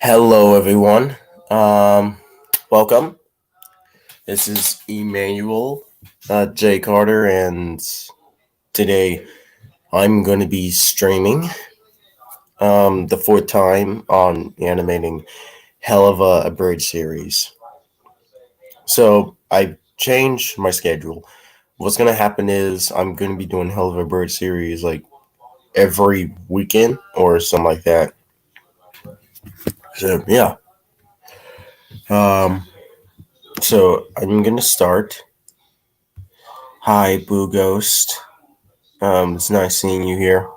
Hello, everyone. Welcome. This is Emmanuel J. Carter, and today I'm going to be streaming the fourth time on animating Helluva Abridged series. So I changed my schedule. What's going to happen is I'm going to be doing Helluva Abridged series like every weekend or something like that. So yeah. Um, so I'm going to start. Hi, Boo Ghost. It's nice seeing you here.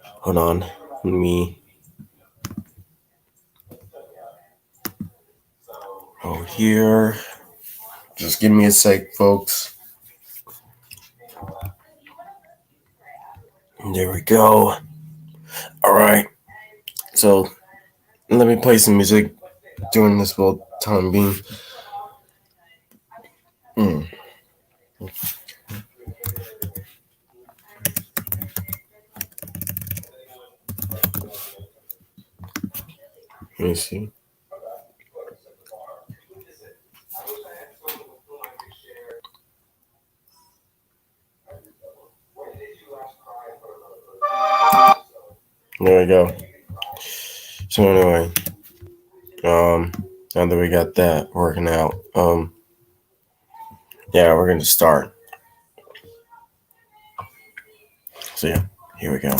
Hold on. Let me. Oh, here. Just give me a sec, folks. There we go. All right. So, let me play some music during this whole time being. Let me see. There we go. So, anyway. Now that we got that working out, yeah, we're going to start. So, yeah, here we go.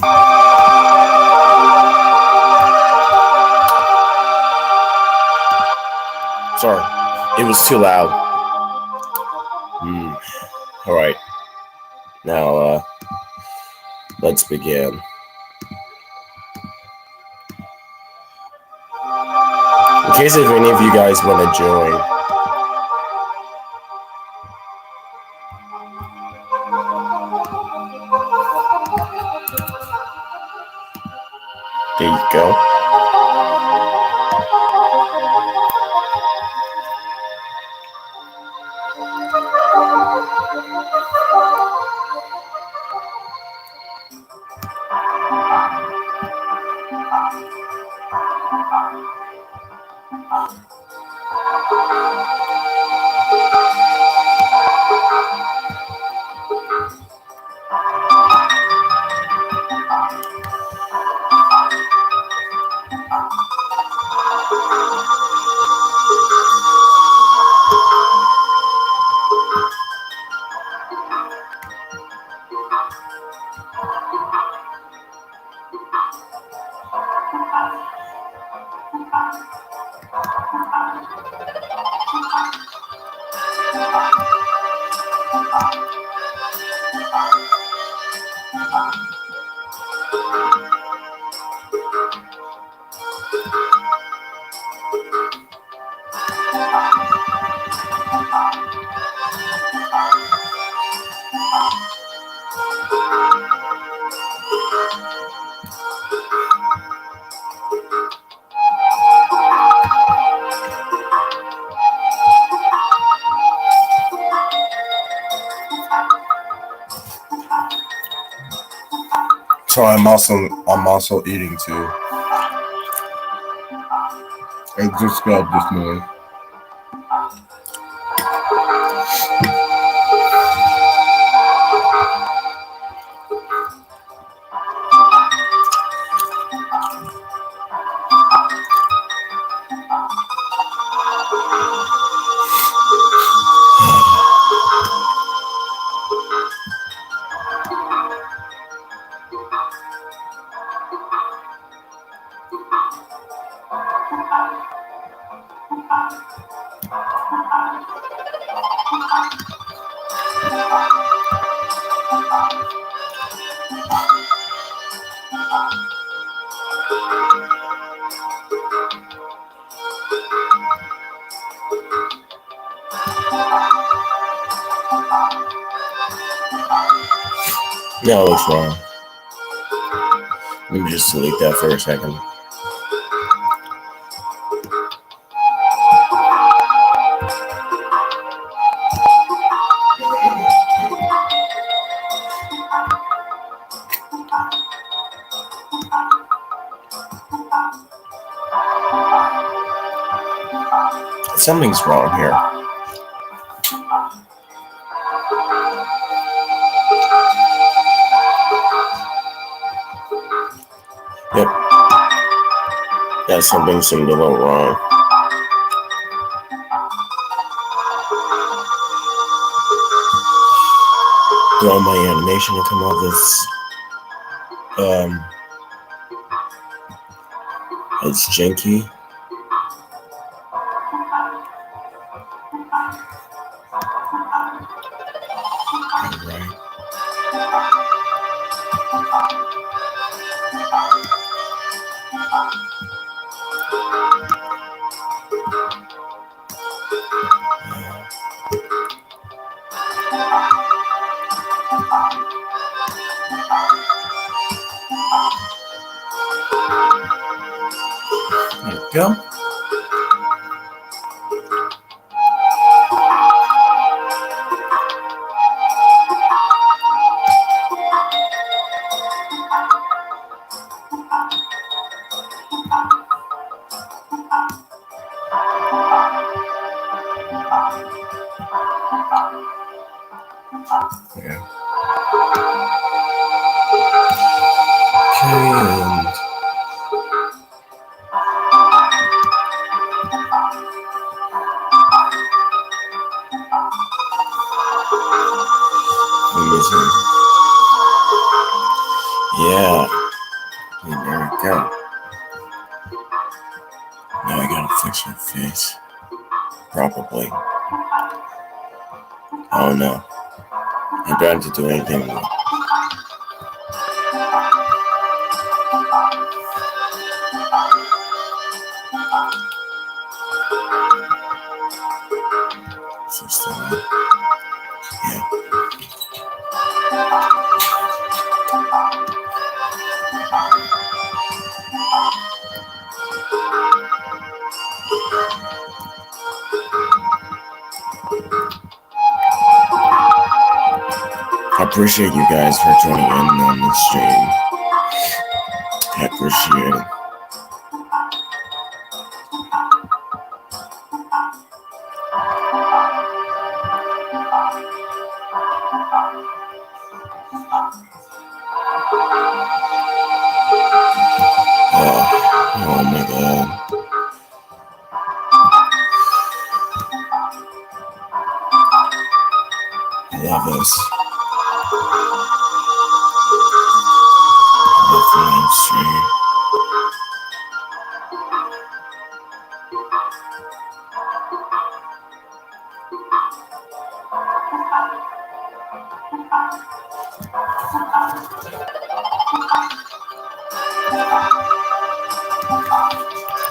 Sorry, it was too loud. All right. Now, let's begin. In case if any of you guys want to join, there you go. So I'm also eating too. I just got this morning. Yeah, it looks wrong. Let me just delete that for a second. Something's wrong here. Yep. Yeah, something seemed a little wrong. Do I want my animation to come out as janky? Alright. There we go. Yeah. Okay, and yeah. And there we go. Now I gotta fix her face. Probably. Oh no. I don't have to do anything. So still on. Yeah. I appreciate you guys for tuning in on the stream. I appreciate it. Oh my god. I love this. I love the live stream.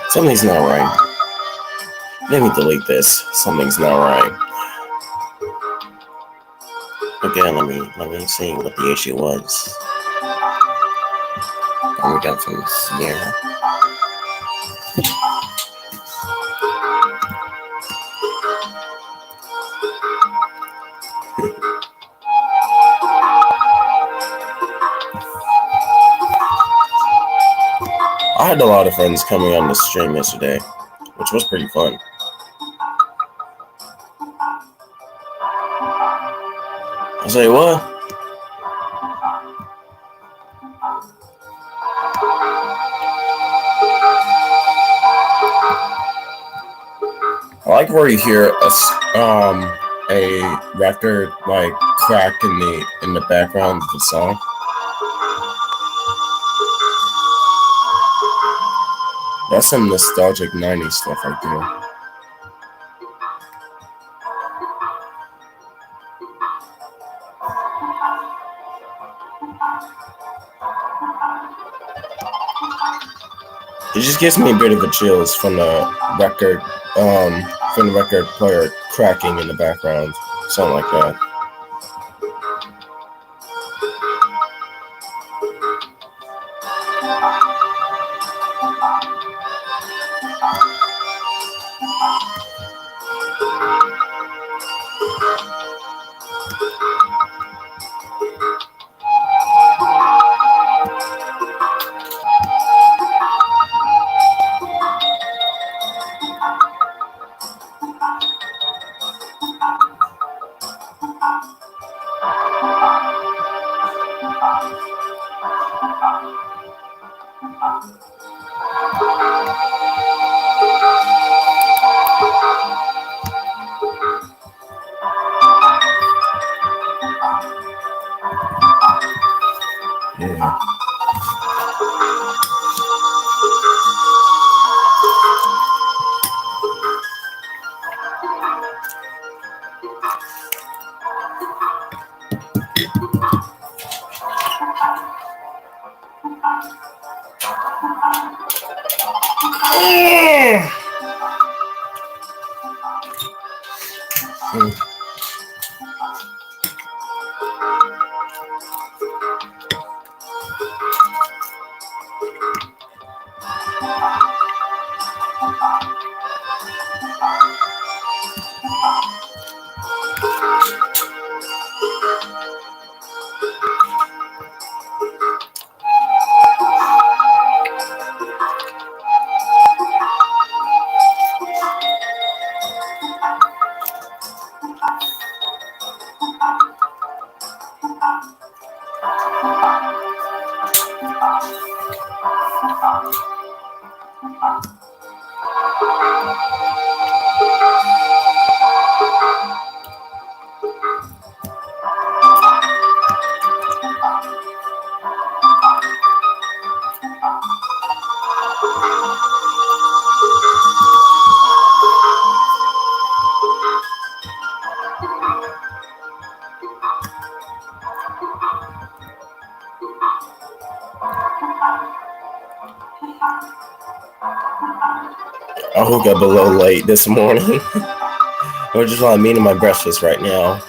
Something's not right. Let me delete this. Something's not right. Again, let me see what the issue was. And we got from here. I had a lot of friends coming on the stream yesterday, which was pretty fun. I say what? I like where you hear a record like crack in the background of the song. That's some nostalgic 90s stuff right there. It just gives me a bit of a chills from the record player cracking in the background, something like that. Yeah. I woke up a little late this morning. I just while I'm eating my breakfast right now.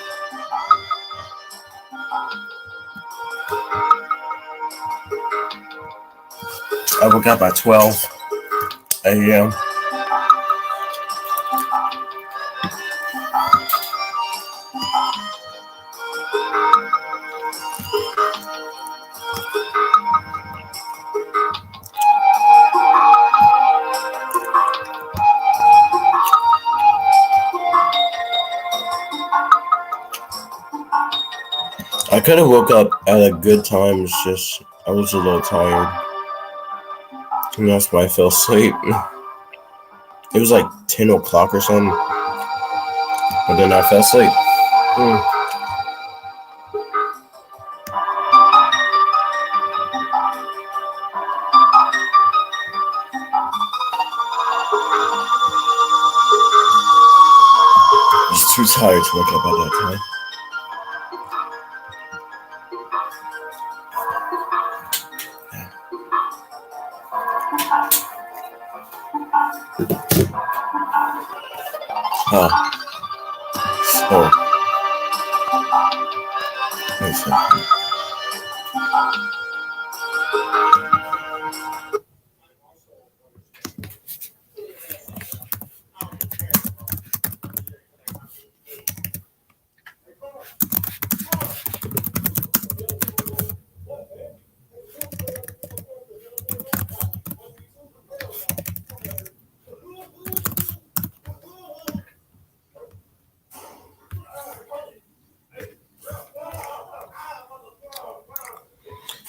I woke up at 12 a.m. I could have woke up at a good time. It's just I was a little tired, and that's why I fell asleep. It was like 10 o'clock or something, but then I fell asleep. I was too tired to wake up at that time. Oh. Wait a second.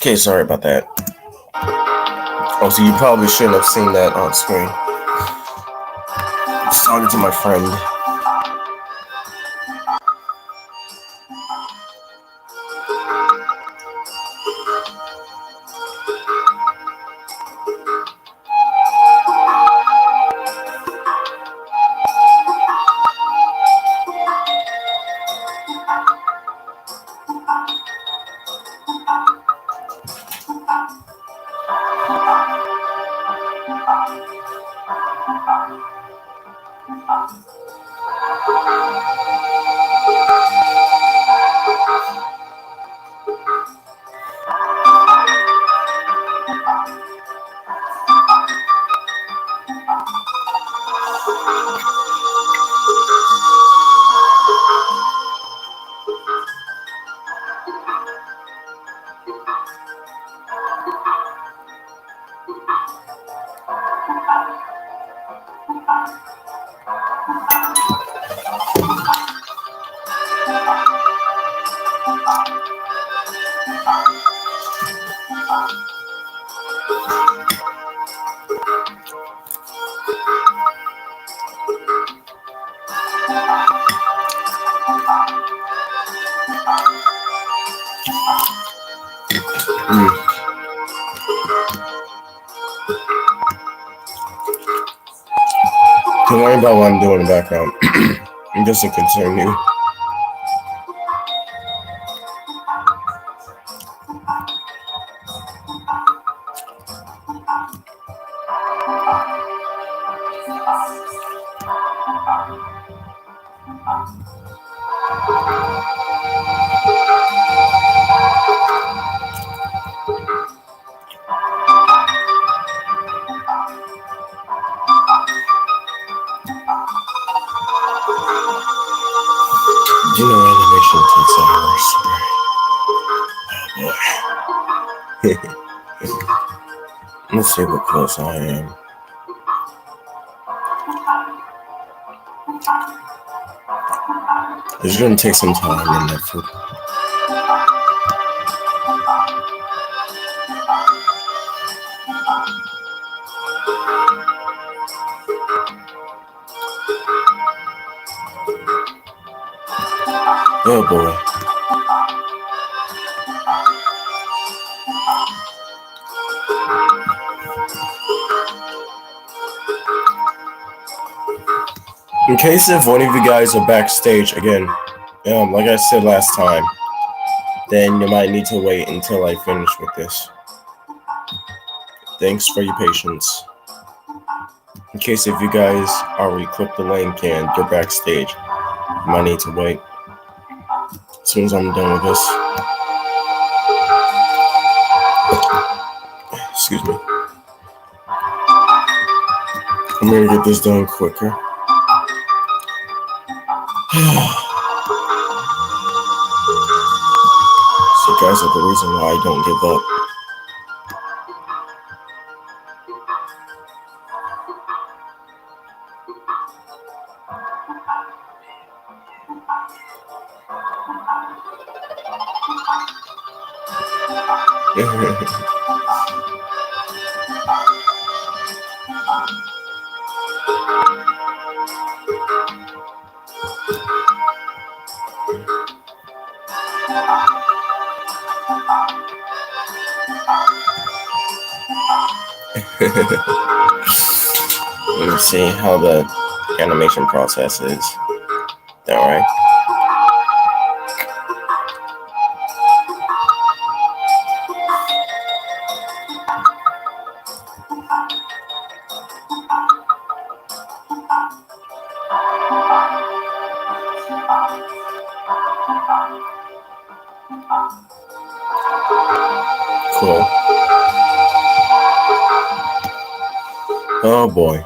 Okay, sorry about that. Oh, so you probably shouldn't have seen that on screen. I was talking to my friend. Don't worry about what I'm doing in the background. I'm just a continue. You know, animation takes hours. Oh boy. Let's see how close I am. It's gonna take some time and effort. Oh boy. In case if one of you guys are backstage again, like I said last time, then you might need to wait until I finish with this. Thanks for your patience. In case if you guys already clicked the link and you're backstage, you might need to wait. As soon as I'm done with this. Excuse me. I'm gonna get this done quicker. So you guys are the reason why I don't give up. Let me see how the animation process is. Alright. Cool. Oh boy.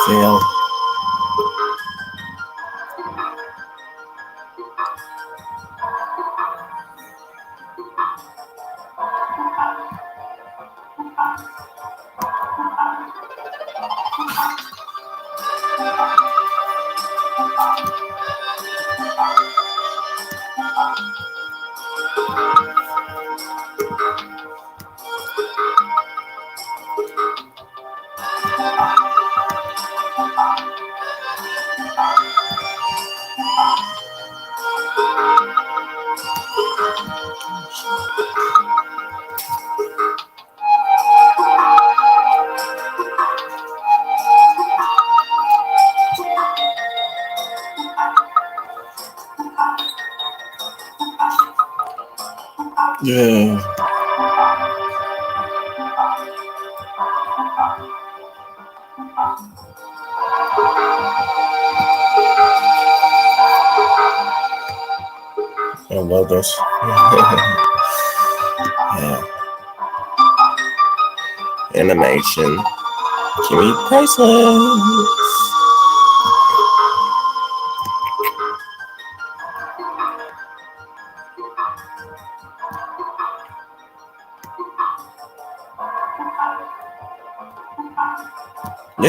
Fail. Yeah. I love this. Yeah. Animation. Can be priceless.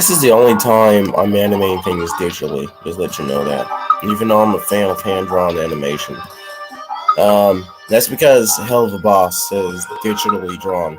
this is the only time I'm animating things digitally. Just let you know that. Even though I'm a fan of hand-drawn animation. That's because Helluva Boss is digitally drawn.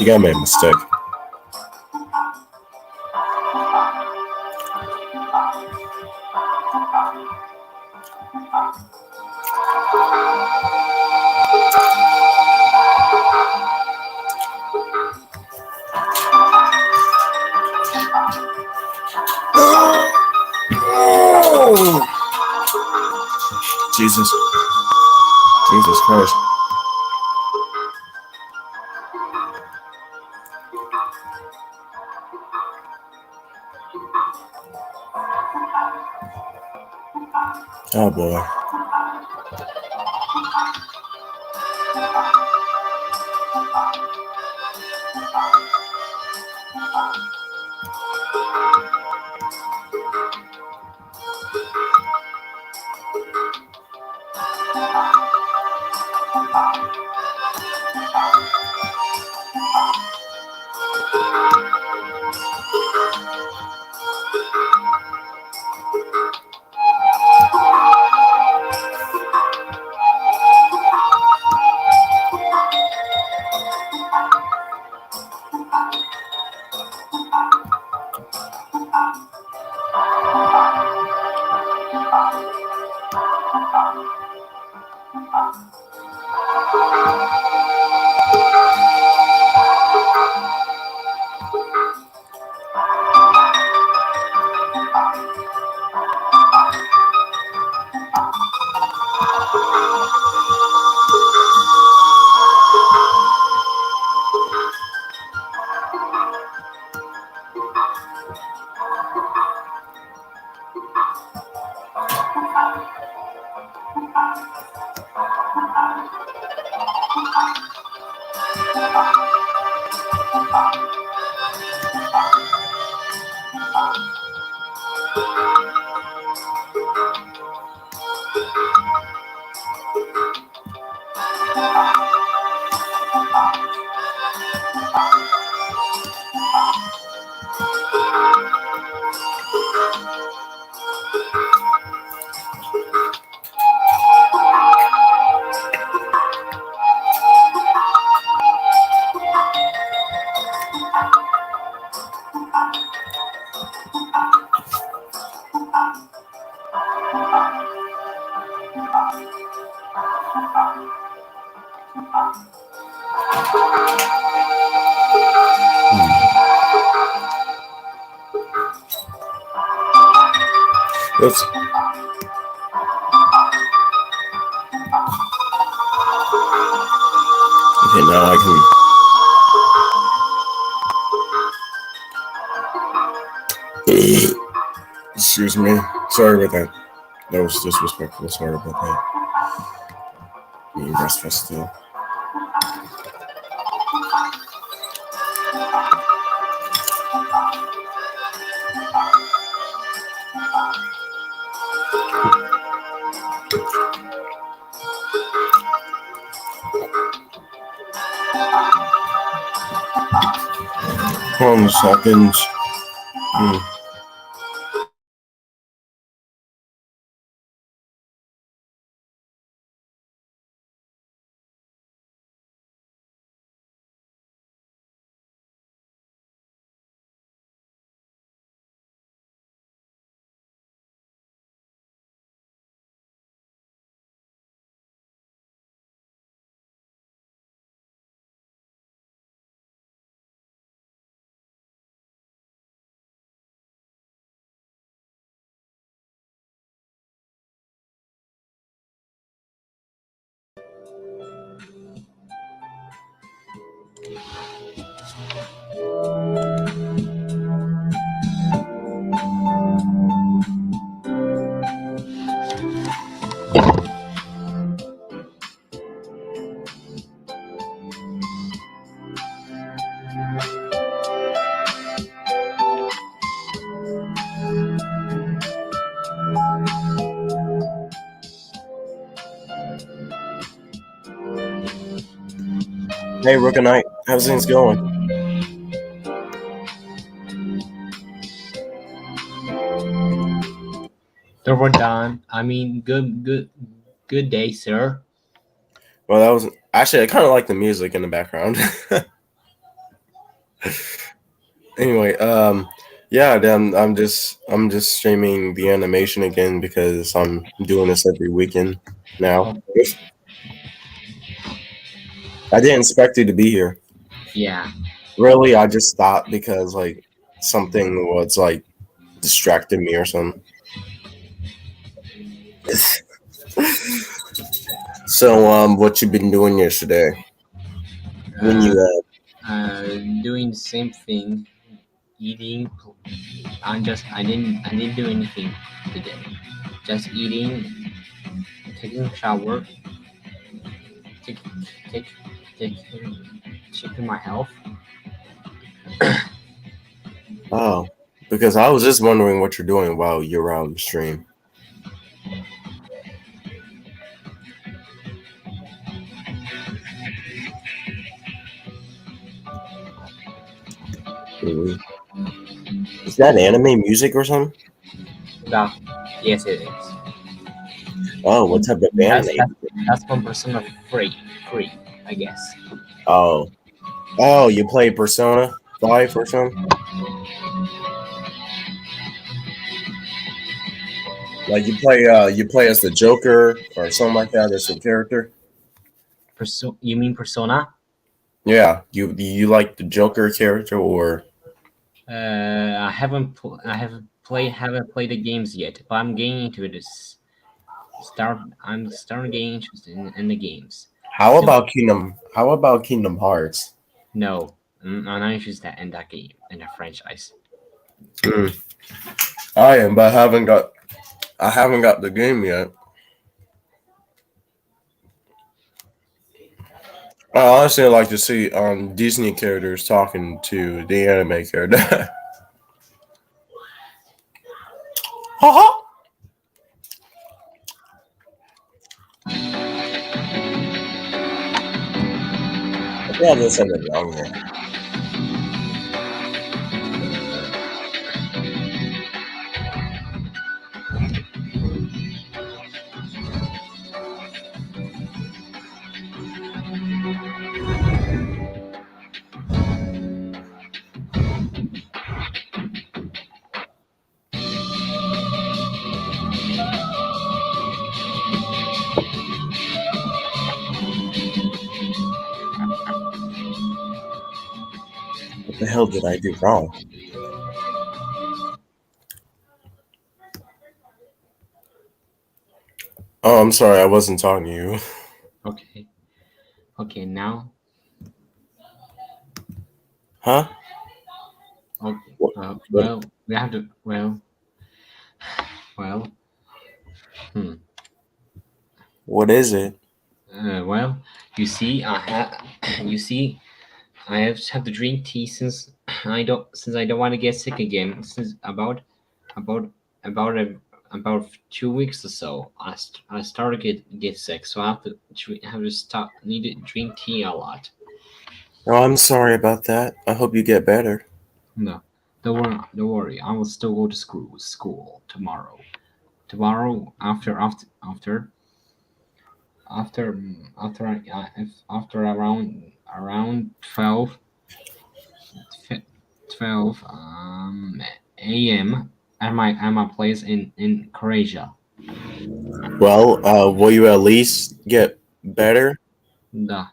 You got made a mistake. Jesus. Jesus Christ. Oh boy. Let's. Okay, now I can. Excuse me. Sorry about that. That was disrespectful. Sorry about that. You restful still. Hold on a second. Hey, Rookanite, how's things going? They're done. I mean, good day, sir. Well, that was actually I kind of like the music in the background. Anyway, yeah, then I'm just streaming the animation again because I'm doing this every weekend now. Oh, I didn't expect you to be here. yeah. Really, I just stopped because like something was like distracting me or something. So, what you been doing yesterday? When Uh, you Doing the same thing, eating. I didn't do anything today. Just eating, taking a shower, take, take, checking my health. oh, because I was just wondering what you're doing while you're on the stream. Mhm. Is that anime music or something? That, yes, it is. Oh, what type of That's anime? that's that's from Persona free, I guess. Oh, oh, you play Persona 5 or something? Like you play as the Joker or something like that as your character? You mean Persona? Yeah, you like the Joker character or I haven't played the games yet, but I'm getting into this. I'm starting getting interested in the games. Soon. How about Kingdom Hearts? No, I'm not interested in that game in that franchise. Mm, I am, but I haven't got the game yet. I honestly like to see Disney characters talking to the anime character. Haha. I think I did something wrong there. What the hell did I do wrong? Oh, I'm sorry, I wasn't talking to you. Okay, okay, now, Huh? okay. What? What? Well, we have to. Well. Hmm. What is it? Well, you see, you see, I have to drink tea since I don't want to get sick again. Since about about a, about 2 weeks or so, I started get sick, so I have to stop. Need to drink tea a lot. Oh, I'm sorry about that. I hope you get better. No, don't worry. I will still go to school tomorrow. Tomorrow after around 12 a.m. at my place in Croatia. Well, will you at least get better? The,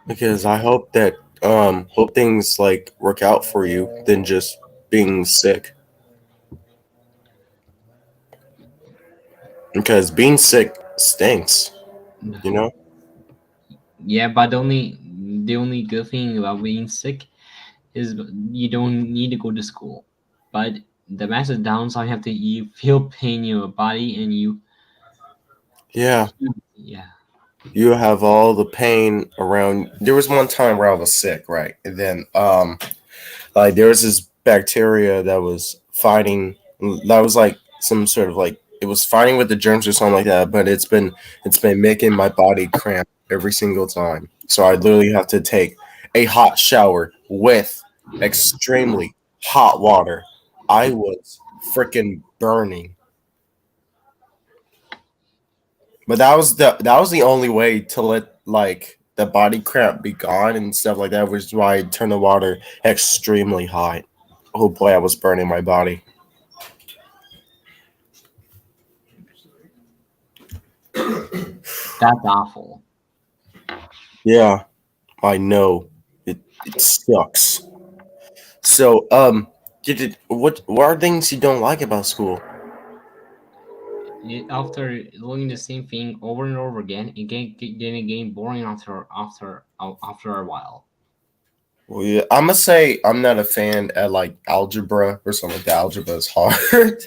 Because I hope that hope things like work out for you than just being sick. Because being sick stinks, you know? yeah, but the only good thing about being sick is you don't need to go to school. But the massive downside, you feel pain in your body and Yeah, yeah. you have all the pain around. There was one time where I was sick, right? And then like there was this bacteria that was fighting that was like some sort of like it was fighting with the germs or something like that, but it's been making my body cramp every single time. So I literally have to take a hot shower with extremely hot water. I was freaking burning. But that was the only way to let like the body cramp be gone and stuff like that, which is why I turned the water extremely hot. Oh boy, I was burning my body. That's awful. Yeah, I know. It sucks. So, what are things you don't like about school? After doing the same thing over and over again, it getting boring after a while. Well, yeah, I'm gonna say I'm not a fan at like algebra or something like that. Algebra is hard.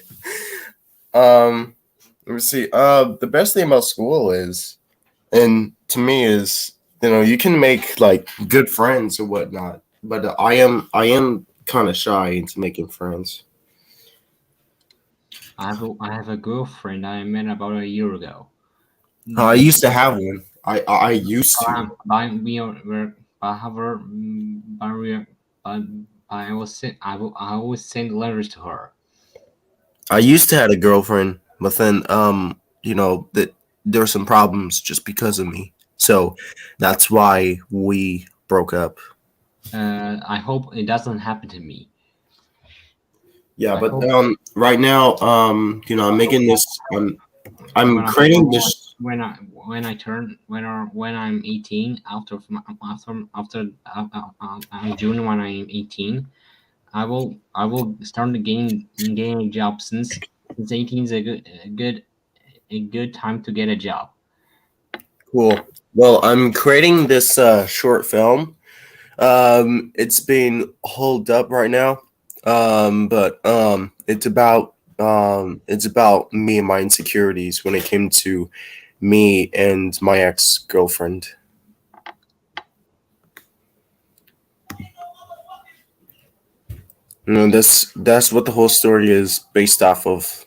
um, Let me see. The best thing about school is, and to me is, you can make like good friends or whatnot. But I am kind of shy into making friends. I have a girlfriend I met about a year ago. I Mm, used to have one. I used to. By we are we're by her by we by I was send I always send letters to her. I used to have a girlfriend, but then that there were some problems just because of me. So that's why we broke up. I hope it doesn't happen to me. Yeah, I but hope right now, I'm I hope making that this. I'm when I creating this. when I'm 18 after June when I'm 18, I will start getting a job since 18 is a good time to get a job. Cool. Well, I'm creating this short film. It's being holed up right now. But it's about me and my insecurities when it came to me and my ex girlfriend. That's what the whole story is based off of.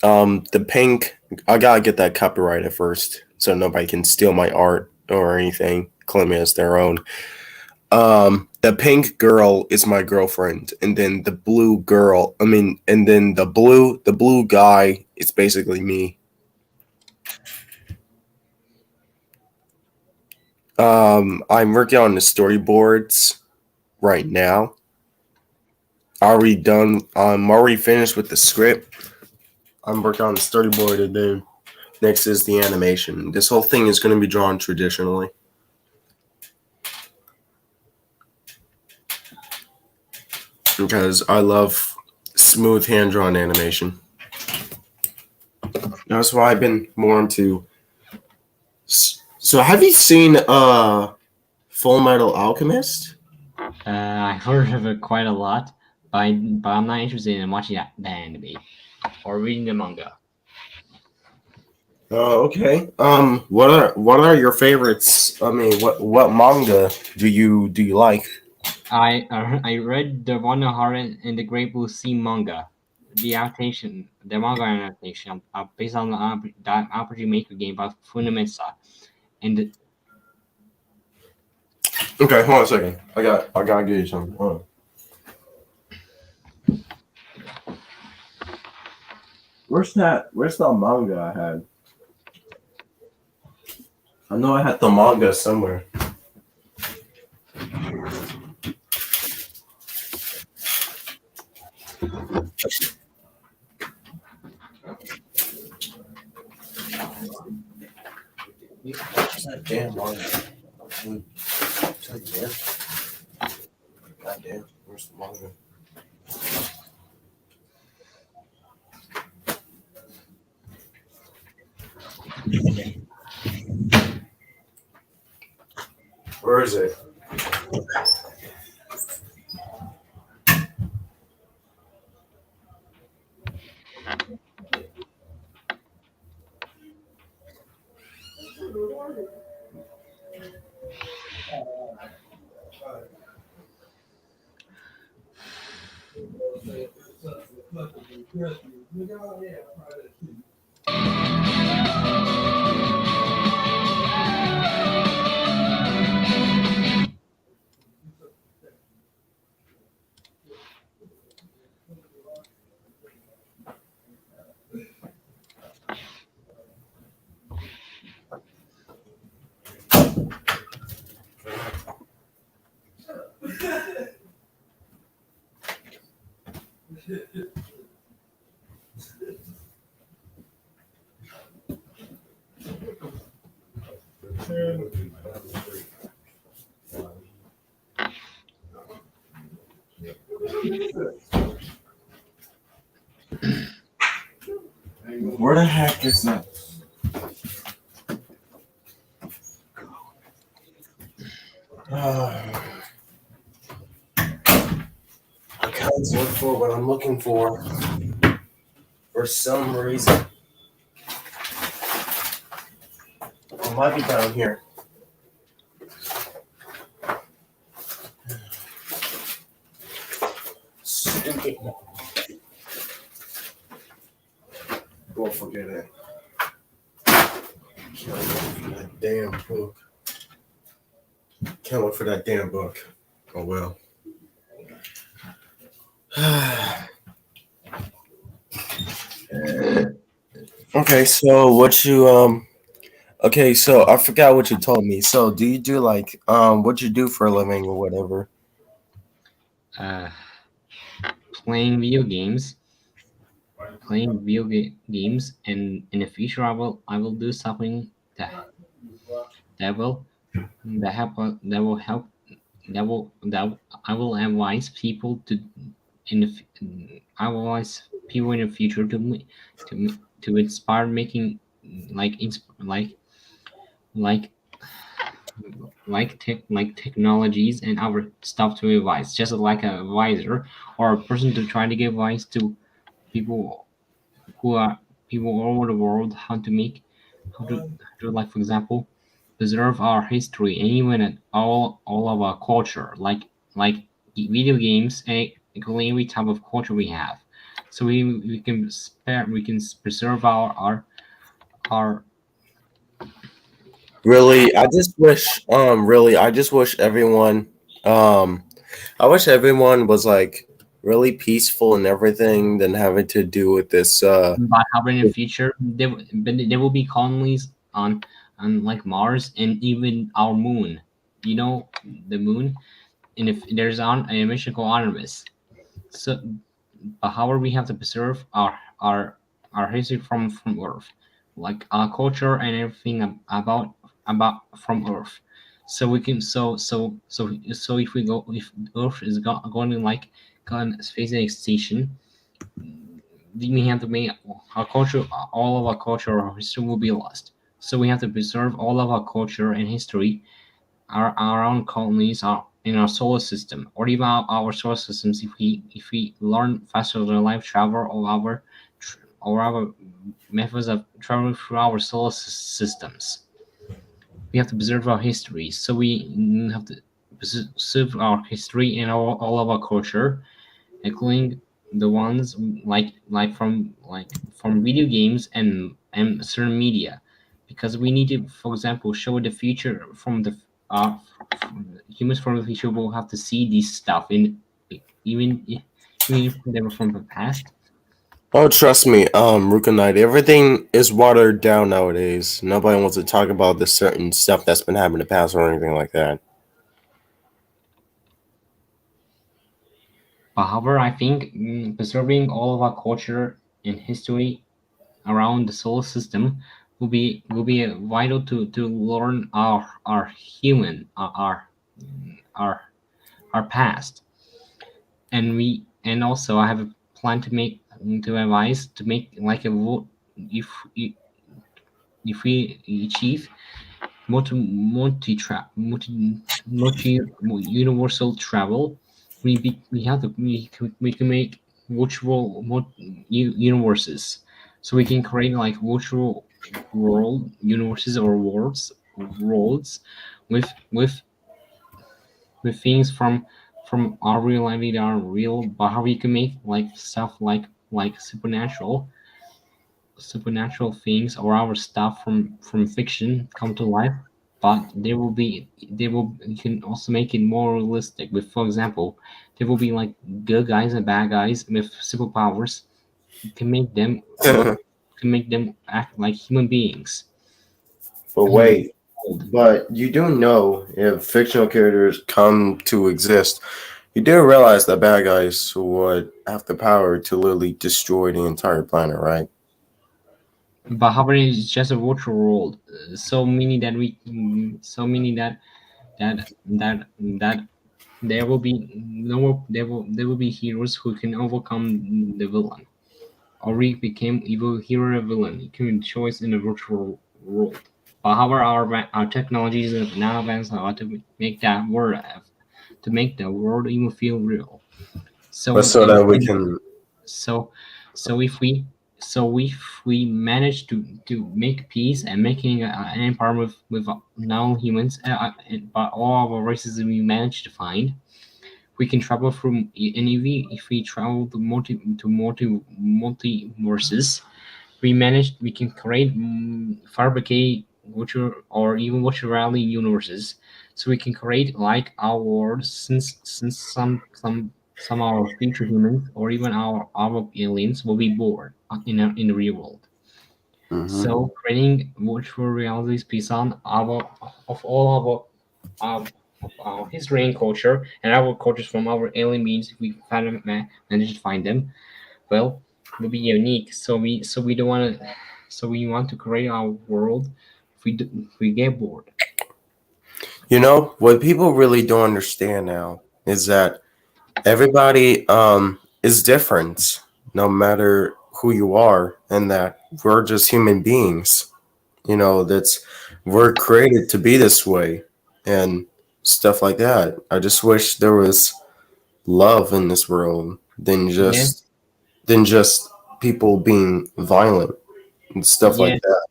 The pink. I gotta get that copyrighted first, so nobody can steal my art or anything, claim it as their own. The pink girl is my girlfriend, and then the blue girl. And then the blue guy is basically me. I'm working on the storyboards right now. Already done. I'm already finished with the script. I'm working on the storyboard, and then next is the animation. This whole thing is going to be drawn traditionally because I love smooth hand drawn animation. That's why I've been more into. So, have you seen Full Metal Alchemist? I heard of it quite a lot, but I'm not interested in watching the anime or reading the manga. Oh, okay. What are your favorites? What manga do you like? I read the Wonder and the Great Blue Sea manga, the manga adaptation, based on the RPG Maker game by Funimesa, and Okay, hold on a second. I gotta give you something. Hold on. Where's the manga I had? I know I had the manga somewhere. Where's that damn manga? Dude, damn. Goddamn, where's the manga? Where is it? Where the heck is that? Uh, I can't look for what I'm looking for. For some reason, it might be down here. Stupid. Go forget it. Can't look for that damn book. Can't look for that damn book. Oh well. Okay, so what you okay, so I forgot what you told me. So do you do like what you do for a living or whatever? Uh, playing video games, games, and in the future I will do something that will that will help that I will advise people to in the I will advise people in the future to inspire making like like technologies and our stuff to advise, just like a advisor or a person to try to give advice to people who are people all over the world how to like, for example, preserve our history and even all of our culture, like video games and every type of culture we have, so we can preserve our Really, I just wish everyone um I wish everyone was like really peaceful and everything than having to do with this But how in the future there will be colonies on like Mars and even our moon, you know, the moon, and if there's a mission called Artemis. So however, we have to preserve our history from Earth, like our culture and everything about from Earth. So we can so if we go if Earth is going to like going facing extinction, we have to make our culture, all of our culture, our history will be lost. So we have to preserve all of our culture and history, our own colonies are in our solar system, or even our solar systems. If we learn faster than light travel, or our methods of traveling through our solar systems, we have to preserve our history. So we have to preserve our history and all of our culture, including the ones from video games and certain media, because we need to, for example, show the future from the uh, humans from the future will have to see these stuff in even even if they were from the past. Oh, trust me, Rukanite, everything is watered down nowadays. Nobody wants to talk about this certain stuff that's been happening in the past or anything like that. But however, I think preserving all of our culture and history around the solar system will be vital to learn our human our our past. And also I have a plan to make to advise to make like a vote. If if we achieve multi universal travel, we have to we can make virtual universes, so we can create like virtual world universes or worlds with things from our real life that are real, but how we can make like stuff like supernatural things or our stuff from fiction come to life. But they will you can also make it more realistic with, for example, there will be like good guys and bad guys with superpowers. You can make them look, But can make them act like human beings in the wait, world. but you do know if fictional characters come to exist, you do realize that bad guys would have the power to literally destroy the entire planet, right? But however, it's just a virtual world. So many that there will be heroes who can overcome the villain. or we became evil hero or villain. You can choice in a virtual world. But however, our technologies have now advanced how to make that world to make the world even feel real. But So so and, that we and can, so so if we manage to make peace and making an empire with non-humans, but all of our races we manage to find, we can travel from and if we travel to multiverses, we can create fabricate virtual or even virtual reality universes, so we can create like our world, since some of our future humans or even our aliens will be born in the real world. hmm. So creating virtual realities based on our of all of our history and culture and our cultures from our alien beings, if we manage to find them, well, will be unique. So we don't want to. So we want to create our world. If we get bored. You know, what people really don't understand now is that everybody is different no matter who you are, and that we're just human beings. You know, that's we're created to be this way and stuff like that. I just wish there was love in this world Yeah, than just people being violent and stuff yeah, like that.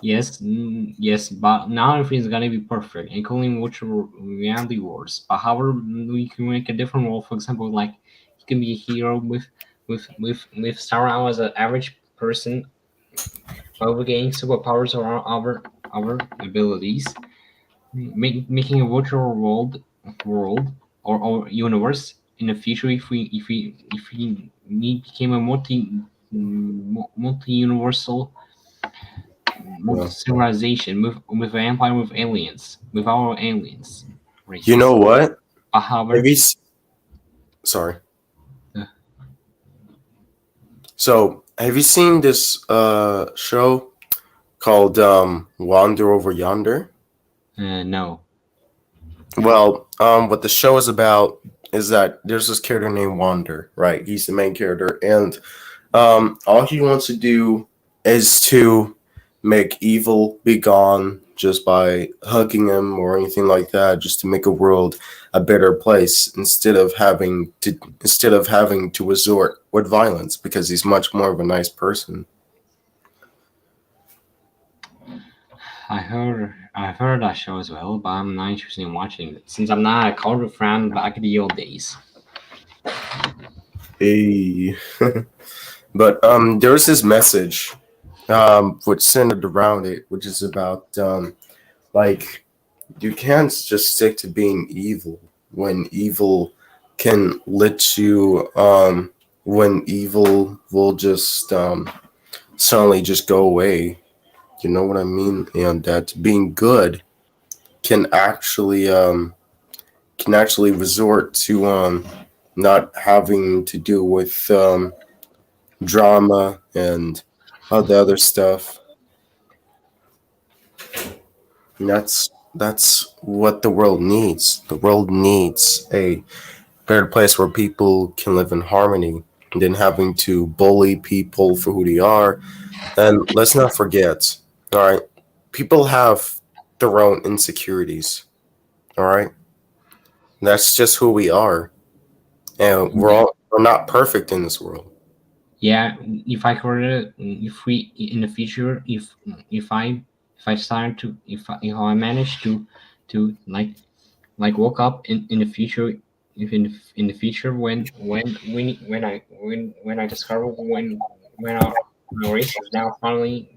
yes, yes. But now everything's gonna be perfect, including virtual reality worlds. But however, we can make a different world. For example, like you can be a hero with start out as an average person, but gaining superpowers or our abilities, making a virtual world or universe in the future. If we need became a multi universal multi Yeah. civilization with an empire with aliens, with our aliens You know races. what? Have However, you? Sorry. uh, So, have you seen this show called Wander Over Yonder? no. Well, what the show is about is that there's this character named Wander, right? He's the main character, and all he wants to do is to make evil be gone just by hugging him or anything like that, just to make a world a better place instead of having to resort with violence because he's much more of a nice person. I've heard that show as well, but I'm not interested in watching it since I'm not a culture fan back in the old days. Hey. But there's this message which centered around it, which is about like you can't just stick to being evil when evil can let you when evil will just suddenly just go away. You know what I mean? And that being good can actually resort to not having to do with drama and all the other stuff. And that's what the world needs. The world needs a better place where people can live in harmony than having to bully people for who they are. And let's not forget, all right, people have their own insecurities. All right, that's just who we are, and we're not perfect in this world. Yeah, if I could, if we in the future, if I if I start to if I manage to like woke up in the future, if in the future when I discover when our races now finally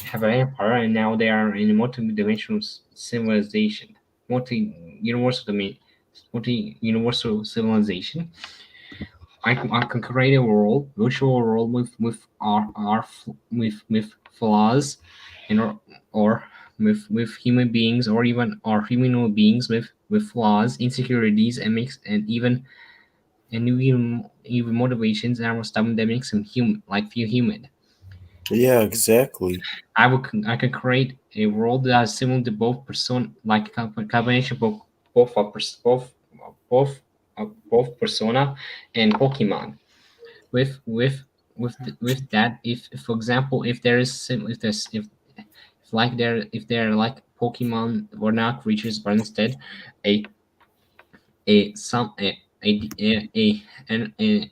have an empire and now they are in a multi-dimensional civilization, multi universal civilization. I can create a world, virtual world with with flaws, and or with human beings or even or human beings with flaws, insecurities, and makes and even motivations and stuff that makes them human, like feel human. Yeah, exactly. I could create a world that is similar to both person, like a combination of both both persona and Pokemon with with that, if for example, if there is if there's if like there if they're like Pokemon or not creatures, but instead a a some a an a,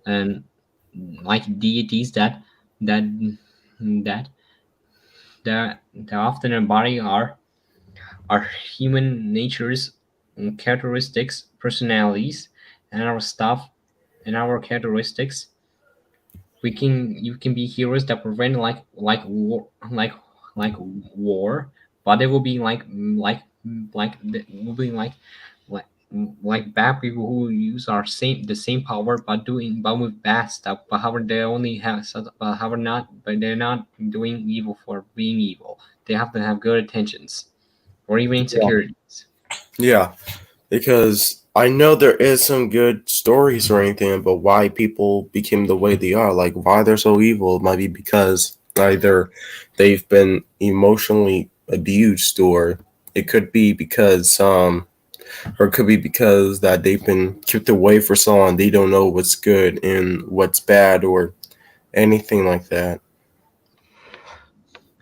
and like deities that that that often embody our human natures, characteristics, personalities, and our stuff and our characteristics. We can you can be heroes that prevent like war, but they will be will be like like bad people who use our same the same power but with bad stuff. But however they only have but however not but they're not doing evil for being evil. They have to have good intentions or even Yeah. insecurities. Yeah, because I know there is some good stories or anything about why people became the way they are, like why they're so evil. It might be because either they've been emotionally abused, or it could be because or it could be because that they've been kept away for so long they don't know what's good and what's bad or anything like that.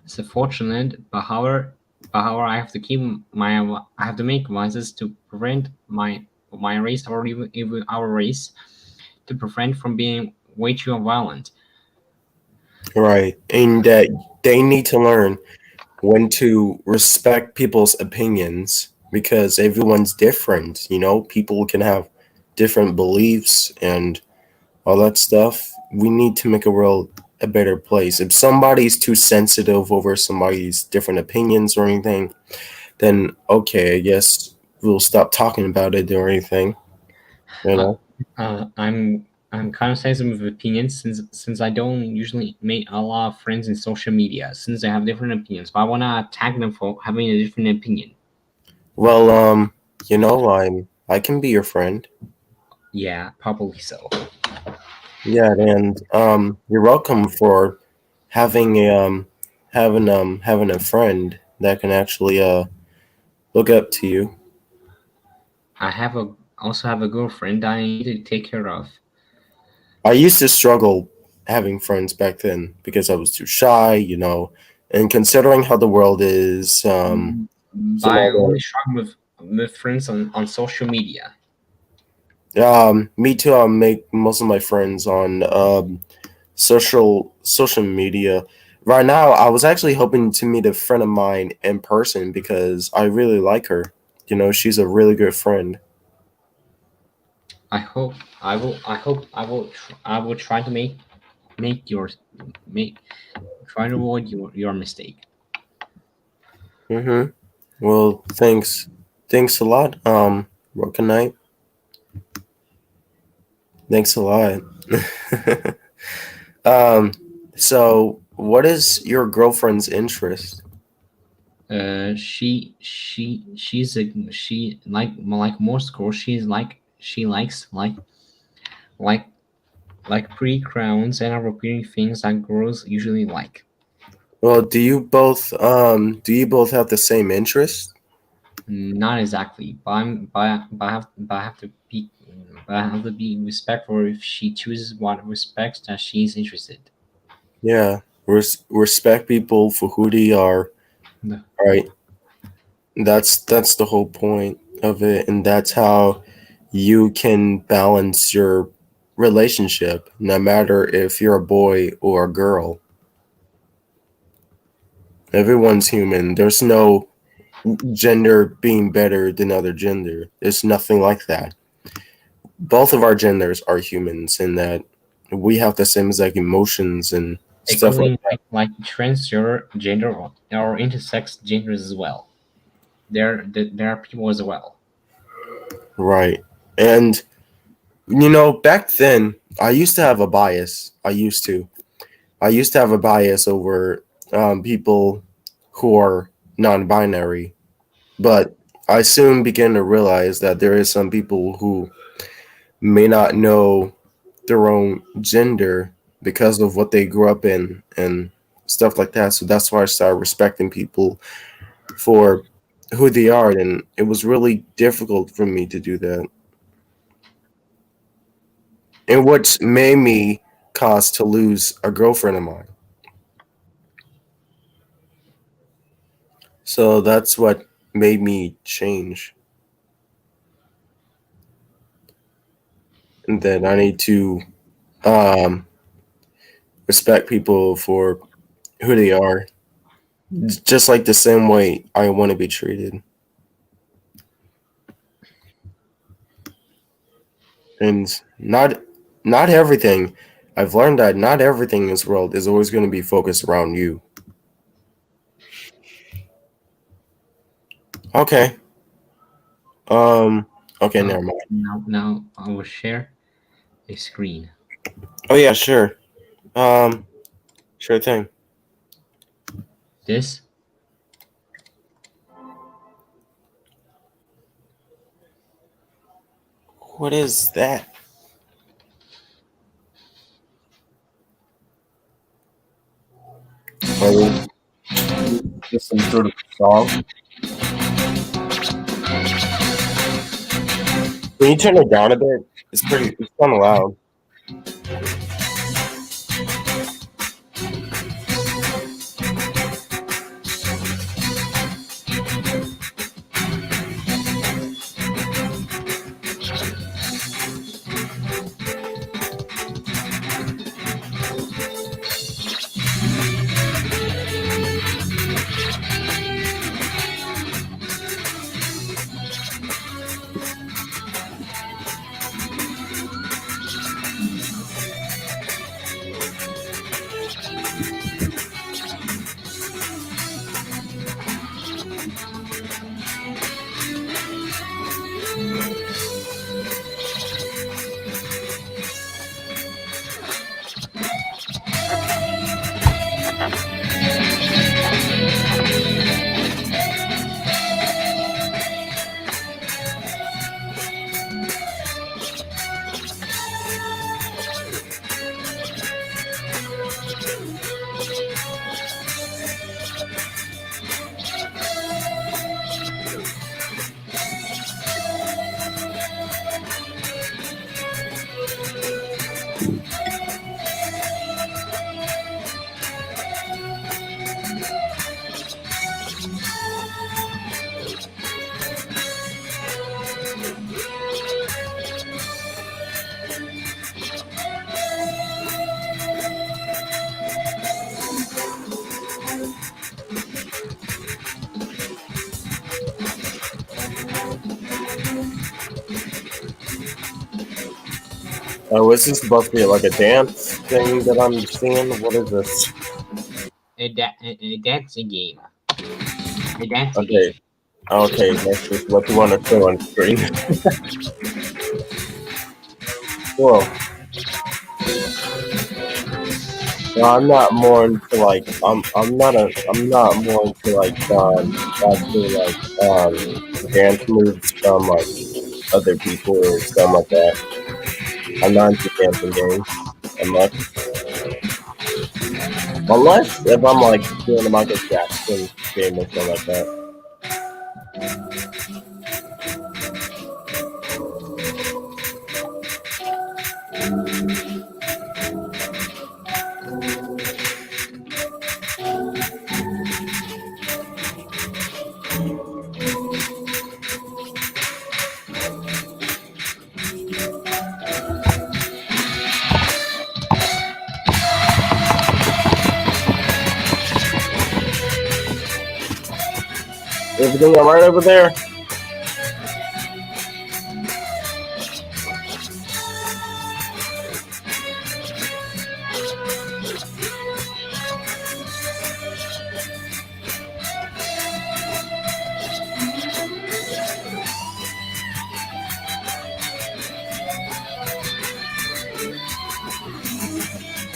It's unfortunate, but however, I have to keep I have to make advances to prevent my race or even our race to prevent from being way too violent. Right. And that they need to learn when to respect people's opinions because everyone's different. People can have different beliefs and all that stuff. We need to make a world a better place. If somebody's too sensitive over somebody's different opinions or anything, then okay, I guess we'll stop talking about it or anything. You Uh, know. I'm kind of sensitive with opinions since I don't usually make a lot of friends in social media since they have different opinions, but I wanna attack them for having a different opinion. Well, I can be your friend. Yeah, probably so. Yeah, and you're welcome for having having a friend that can actually look up to you. I have a also have a girlfriend I need to take care of. I used to struggle having friends back then because I was too shy. And considering how the world is, But I the only struggle with friends on social media. me too. I make most of my friends on social media. Right now, I was actually hoping to meet a friend of mine in person because I really like her. She's a really good friend. I hope I will try to make yours make try to avoid your mistake. Mm-hmm. Well, thanks a lot. Roken Knight. Thanks a lot. um, so what is your girlfriend's interest? She like most girls. She likes like pretty crowns and are repeating things that girls usually like. Well, do you both have the same interest? Not exactly, but I have to be respectful if she chooses what respects that she's interested. Yeah, respect people for who they are. No. Right. That's the whole point of it, and that's how you can balance your relationship, no matter if you're a boy or a girl. Everyone's human. There's no gender being better than other gender. It's nothing like that. Both of our genders are humans in that we have the same exact emotions and stuff like Including that. like transgender gender or intersex genders as well. There are people as well. Right. And back then I used to have a bias. I used to have a bias over people who are non-binary, but I soon began to realize that there is some people who may not know their own gender because of what they grew up in and stuff like that. So that's why I started respecting people for who they are, and it was really difficult for me to do that. and what's made me cause to lose a girlfriend of mine. So that's what made me change. And then I need to um, respect people for who they are, just like the same way I want to be treated. And not everything. I've learned that not everything in this world is always going to be focused around you. Okay. Um. Okay. Now, Never mind. now I will share a screen. Oh yeah. Sure. Um. Sure thing. This What is that? Oh, just some sort of song. Can you turn it down a bit? It's pretty. It's kind of loud. Oh, is this supposed to be like a dance thing that I'm seeing? What is this? a dancing game. A dancing Okay. game. Okay. That's just what you want to show on screen. Cool. No, I'm not more into like I'm not more into like actually like dance moves from like other people or stuff like that. I'm not into dancing games unless if I'm like doing a Michael Jackson game or something like that. Everything all right over there?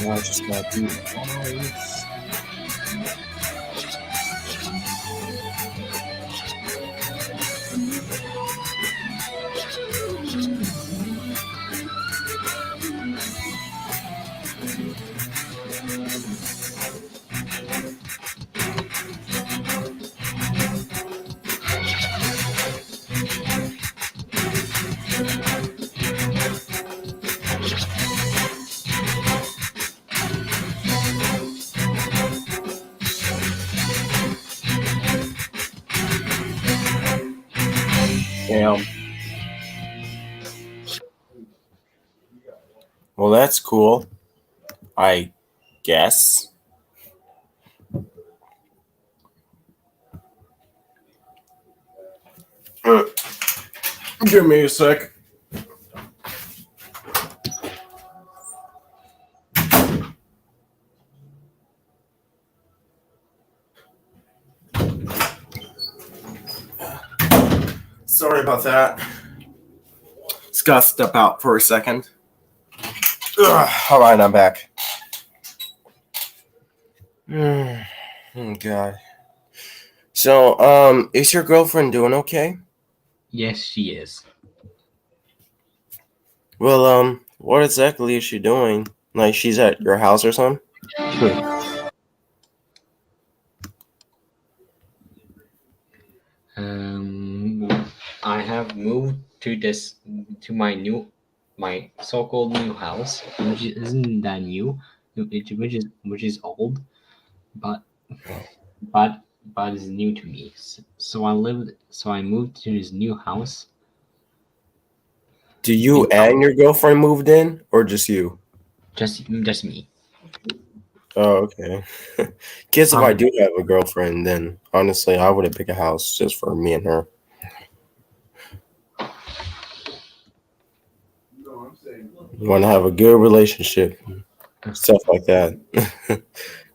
No, I just got these eyes. am. Well, that's cool. I guess. Uh, Give me a sec. Sorry about that. Just gotta step out for a second. All right, I'm back. Oh God. So, is your girlfriend doing okay? Yes, she is. Well, what exactly is she doing? Like, she's at your house or something? Um, I have moved to my so-called new house, which isn't that new, which is old, but but but is new to me. So I moved to this new house. Do you In and your girlfriend moved in, or just you? just me. Oh, okay. Kids, if I Um, do have a girlfriend, then honestly, I wouldn't pick a house just for me and her. Want to have a good relationship, stuff like that.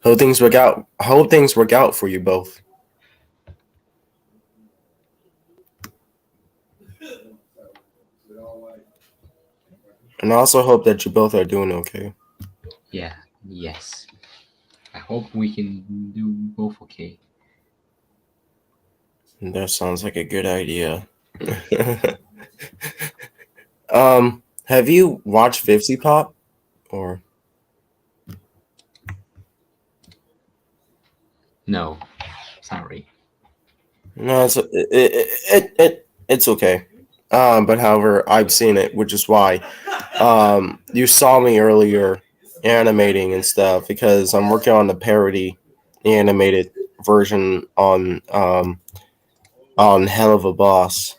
Hope things work out. Hope things work out for you both, and I also hope that you both are doing okay. yeah, yes. I hope we can do both okay. That sounds like a good idea. Have you watched 50 Pop or? No, sorry. No, it's okay. But however, I've seen it, which is why you saw me earlier animating and stuff because I'm working on the parody animated version on Helluva Boss.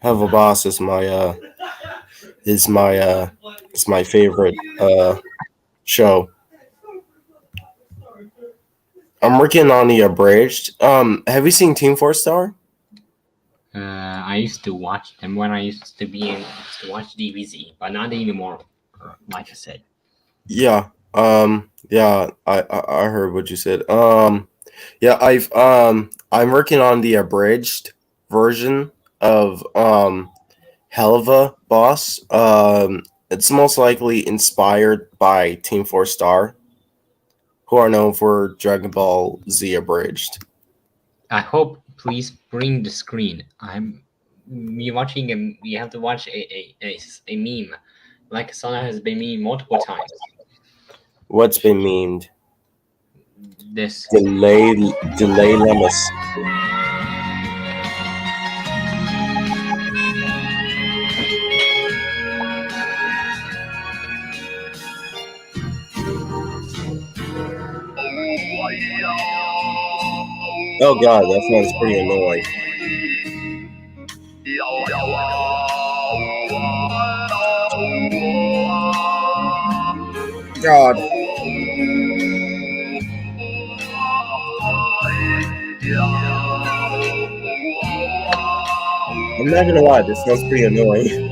Helluva Boss is my is my favorite show. I'm working on the Abridged. Have you seen Team Four Star? I used to watch them when I used to be in to watch DBZ, but not anymore. Like I said, Yeah. Yeah. I heard what you said. Yeah. I'm working on the abridged version of Helluva Boss. It's most likely inspired by Team Four Star, who are known for Dragon Ball Z abridged. I hope please bring the screen. I'm me watching a. You have to watch a meme, like Sana has been memed multiple times. What's been memed? This Delay Lemus. Oh God, that sounds pretty annoying. God, I'm not gonna lie, this sounds pretty annoying.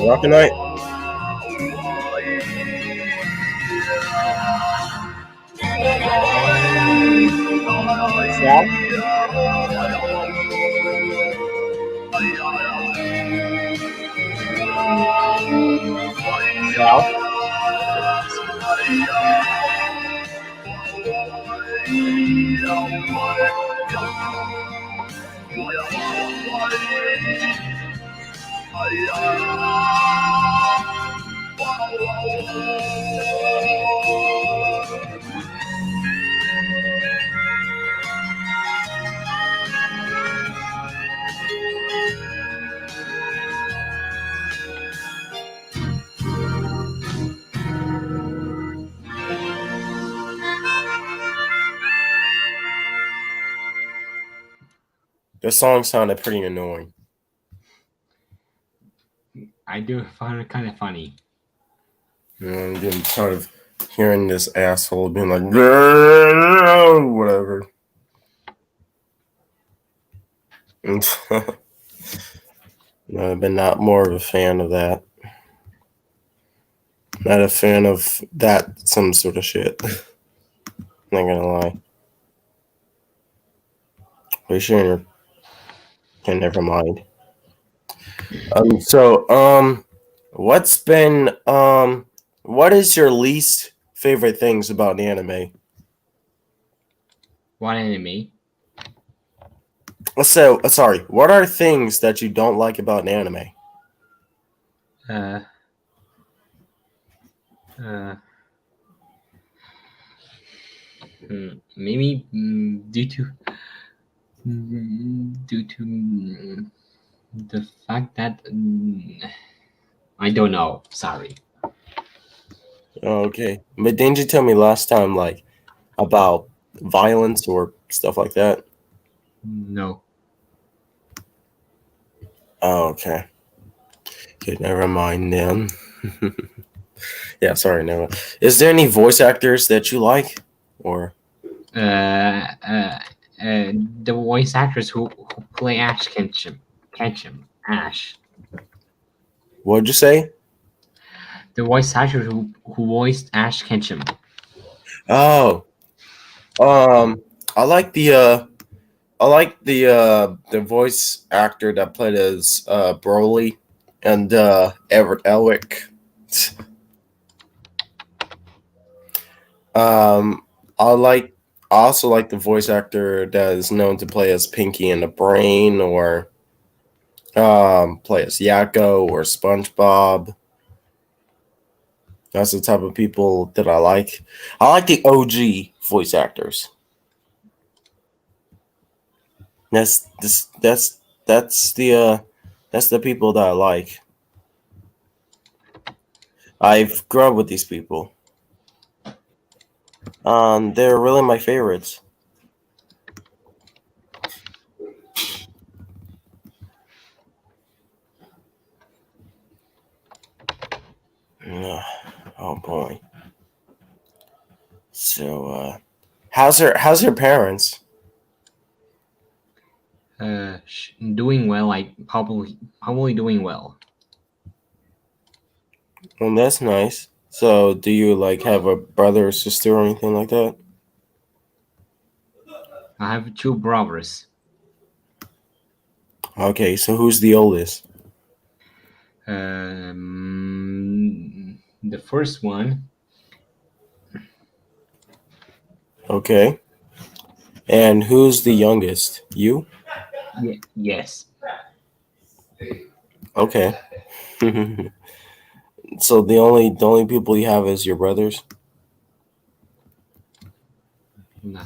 Rockanite, Sal, Sal. The song sounded pretty annoying. I do find it kind of funny. I'm getting tired of hearing this asshole being like, whatever. I've been not more of a fan of that. Not a fan of that some sort of shit. Not gonna lie. We sure can never mind. What's been what is your least favorite things about the anime? What anime? So sorry, what are things that you don't like about an anime? Uh, uh, Maybe due to the fact that I don't know. Sorry. Okay. But didn't you tell me last time like about violence or stuff like that? No. Oh, okay. Okay, never mind then. Yeah, sorry, never. Is there any voice actors that you like? Or Uh, uh, the voice actors who play Ash Ketchum, what'd you say? the voice actor who voiced Ash Ketchum. Oh, um, I like the voice actor that played as Broly and Everett Elwick. Um, I like I also like the voice actor that is known to play as Pinky in the Brain or play as Yakko or SpongeBob. That's the type of people that I like. I like the OG voice actors. That's this that's the people that I like. I've grown up with these people. They're really my favorites. Ugh, oh boy. So how's her parents? Doing well. Like probably doing well. Well, that's nice. So do you like have a brother or sister or anything like that? I have two brothers. Okay, so who's the oldest? The first one, Okay. And who's the youngest? You? yes. Okay. So the only people you have is your brothers? Nah,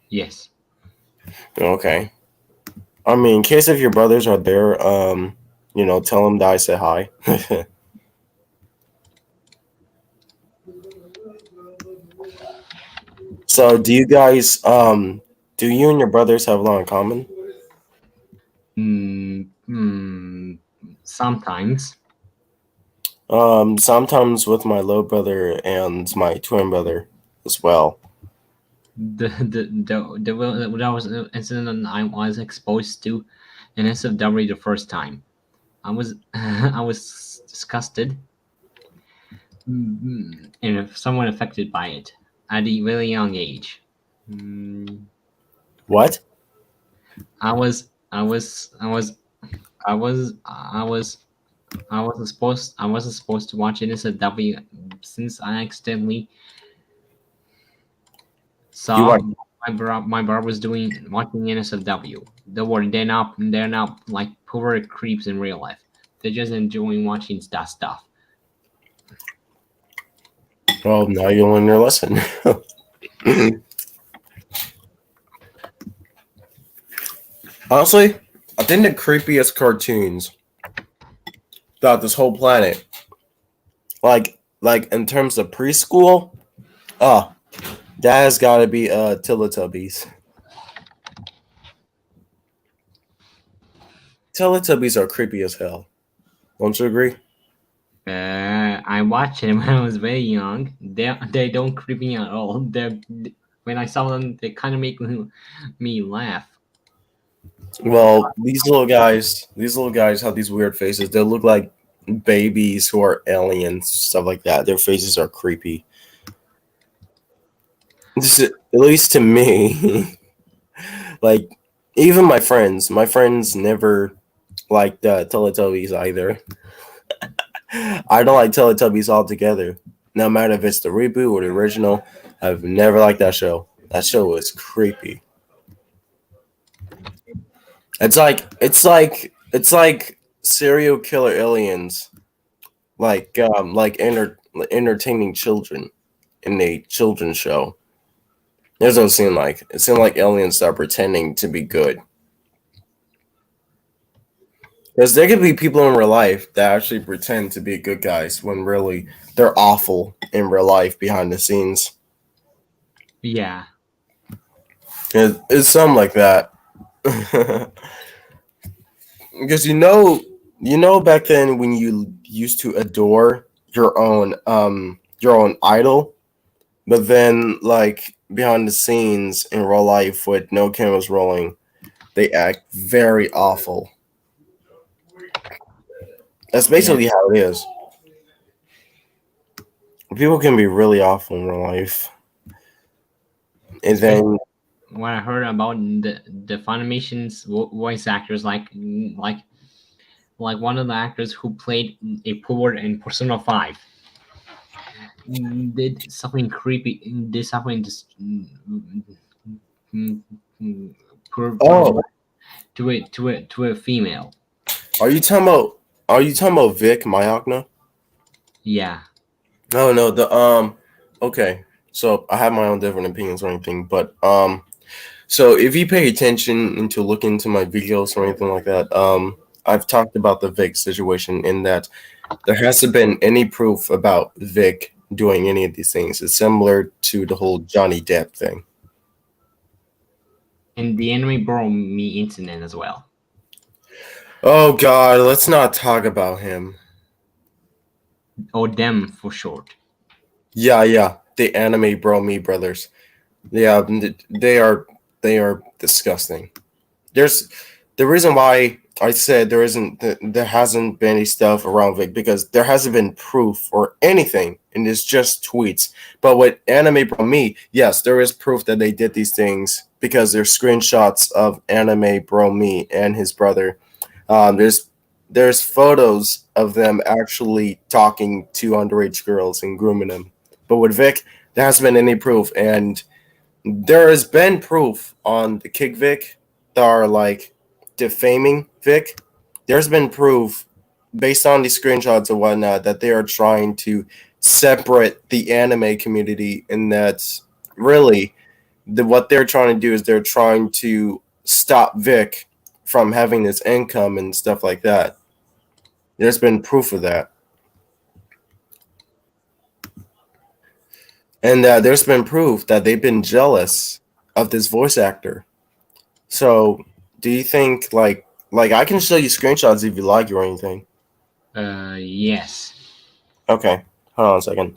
yes. Okay. I mean, in case if your brothers are there, tell them that I said hi. So, do you and your brothers have a lot in common? Mm, mm, Sometimes Sometimes with my little brother and my twin brother as well. that was an incident I was exposed to in SFW the first time. I was I was disgusted and somewhat affected by it at a really young age. Mm, What? I was I was I was I was I was I wasn't supposed to watch NSFW since I accidentally You saw want? my brother was doing watching NSFW. They're not like poor creeps in real life. They're just enjoying watching that stuff. Well, now you learn your lesson. Honestly, I think the creepiest cartoons throughout this whole planet, like in terms of preschool, ah, that has got to be Teletubbies. Teletubbies are creepy as hell. Don't you agree? I watched it when I was very young. They don't creep me at all. When I saw them, they kind of make me laugh. Well, these little guys have these weird faces. They look like babies who are aliens, stuff like that. Their faces are creepy. At least to me. Like, even my friends never liked Teletubbies either. I don't like Teletubbies altogether. No matter if it's the reboot or the original, I've never liked that show. That show was creepy. It's like serial killer aliens, entertaining children in a children's show. That's what it seemed like. It seemed like aliens that are pretending to be good. Because there could be people in real life that actually pretend to be good guys when really they're awful in real life behind the scenes. Yeah, It's something like that. Because back then when you used to adore your own idol, but then like behind the scenes in real life with no cameras rolling, they act very awful. That's yeah. basically how it is. People can be really awful in real life, and Especially then when I heard about the Funimation's voice actors, like one of the actors who played a poor in Persona 5 did something creepy. Did something just mm, poor oh, to a female. are you talking about Vic Mayakna? Yeah. No, no, okay. So I have my own different opinions or anything, but so if you pay attention into look into my videos or anything like that, I've talked about the Vic situation in that there hasn't been any proof about Vic doing any of these things. It's similar to the whole Johnny Depp thing. And the anime brought me incident as well. Oh God, let's not talk about him. Or them for short. Yeah, yeah, the anime bro me brothers. Yeah, they are disgusting. There's the reason why I said there hasn't been any stuff around Vic because there hasn't been proof or anything, and it's just tweets. But with Anime Bro Me, yes, there is proof that they did these things because there's screenshots of Anime Bro Me and his brother. There's photos of them actually talking to underage girls and grooming them. But with Vic, there hasn't been any proof, and there has been proof on the Kick Vic that are like defaming Vic. There's been proof based on the screenshots and whatnot that they are trying to separate the anime community, and that's really what they're trying to do is they're trying to stop Vic from having this income and stuff like that. There's been proof of that. And there's been proof that they've been jealous of this voice actor. So, do you think like I can show you screenshots if you like or anything? Yes. Okay, hold on a second.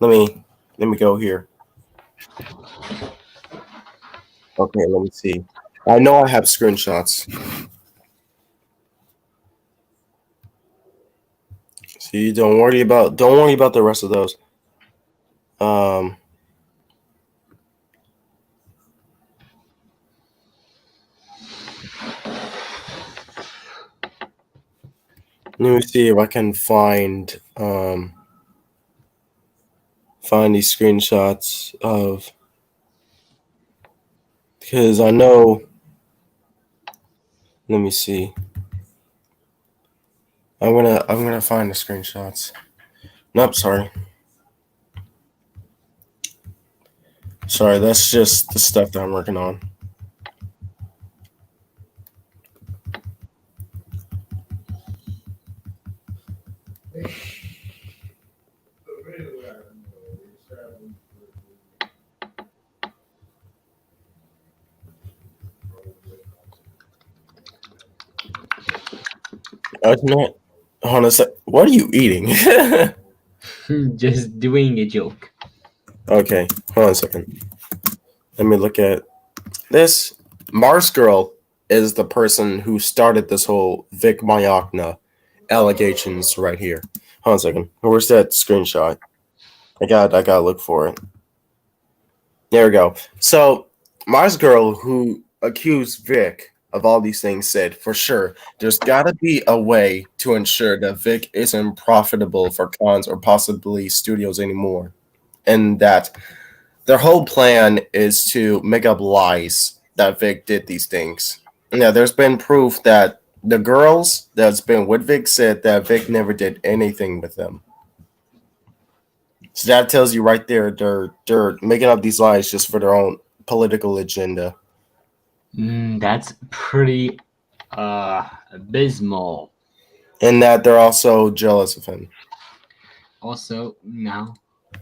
Let me go here. Okay, let me see. I know I have screenshots. See, don't worry about the rest of those. Um, Let me see if I can find these screenshots of because I know. Let me see. I'm gonna find the screenshots. Nope, sorry. Sorry, that's just the stuff that I'm working on. not. Hold on a sec. What are you eating? Just doing a joke. Okay, hold on a second. Let me look at this. Mars Girl is the person who started this whole Vic Mayakna allegations right here. Hold on a second. Where's that screenshot? I gotta look for it. There we go. So Mars Girl, who accused Vic of all these things, said for sure there's gotta be a way to ensure that Vic isn't profitable for cons or possibly studios anymore. And that their whole plan is to make up lies that Vic did these things. Yeah, there's been proof that the girls that's been with Vic said that Vic never did anything with them. So that tells you right there they're making up these lies just for their own political agenda. That's pretty abysmal. And that they're also jealous of him. Also, now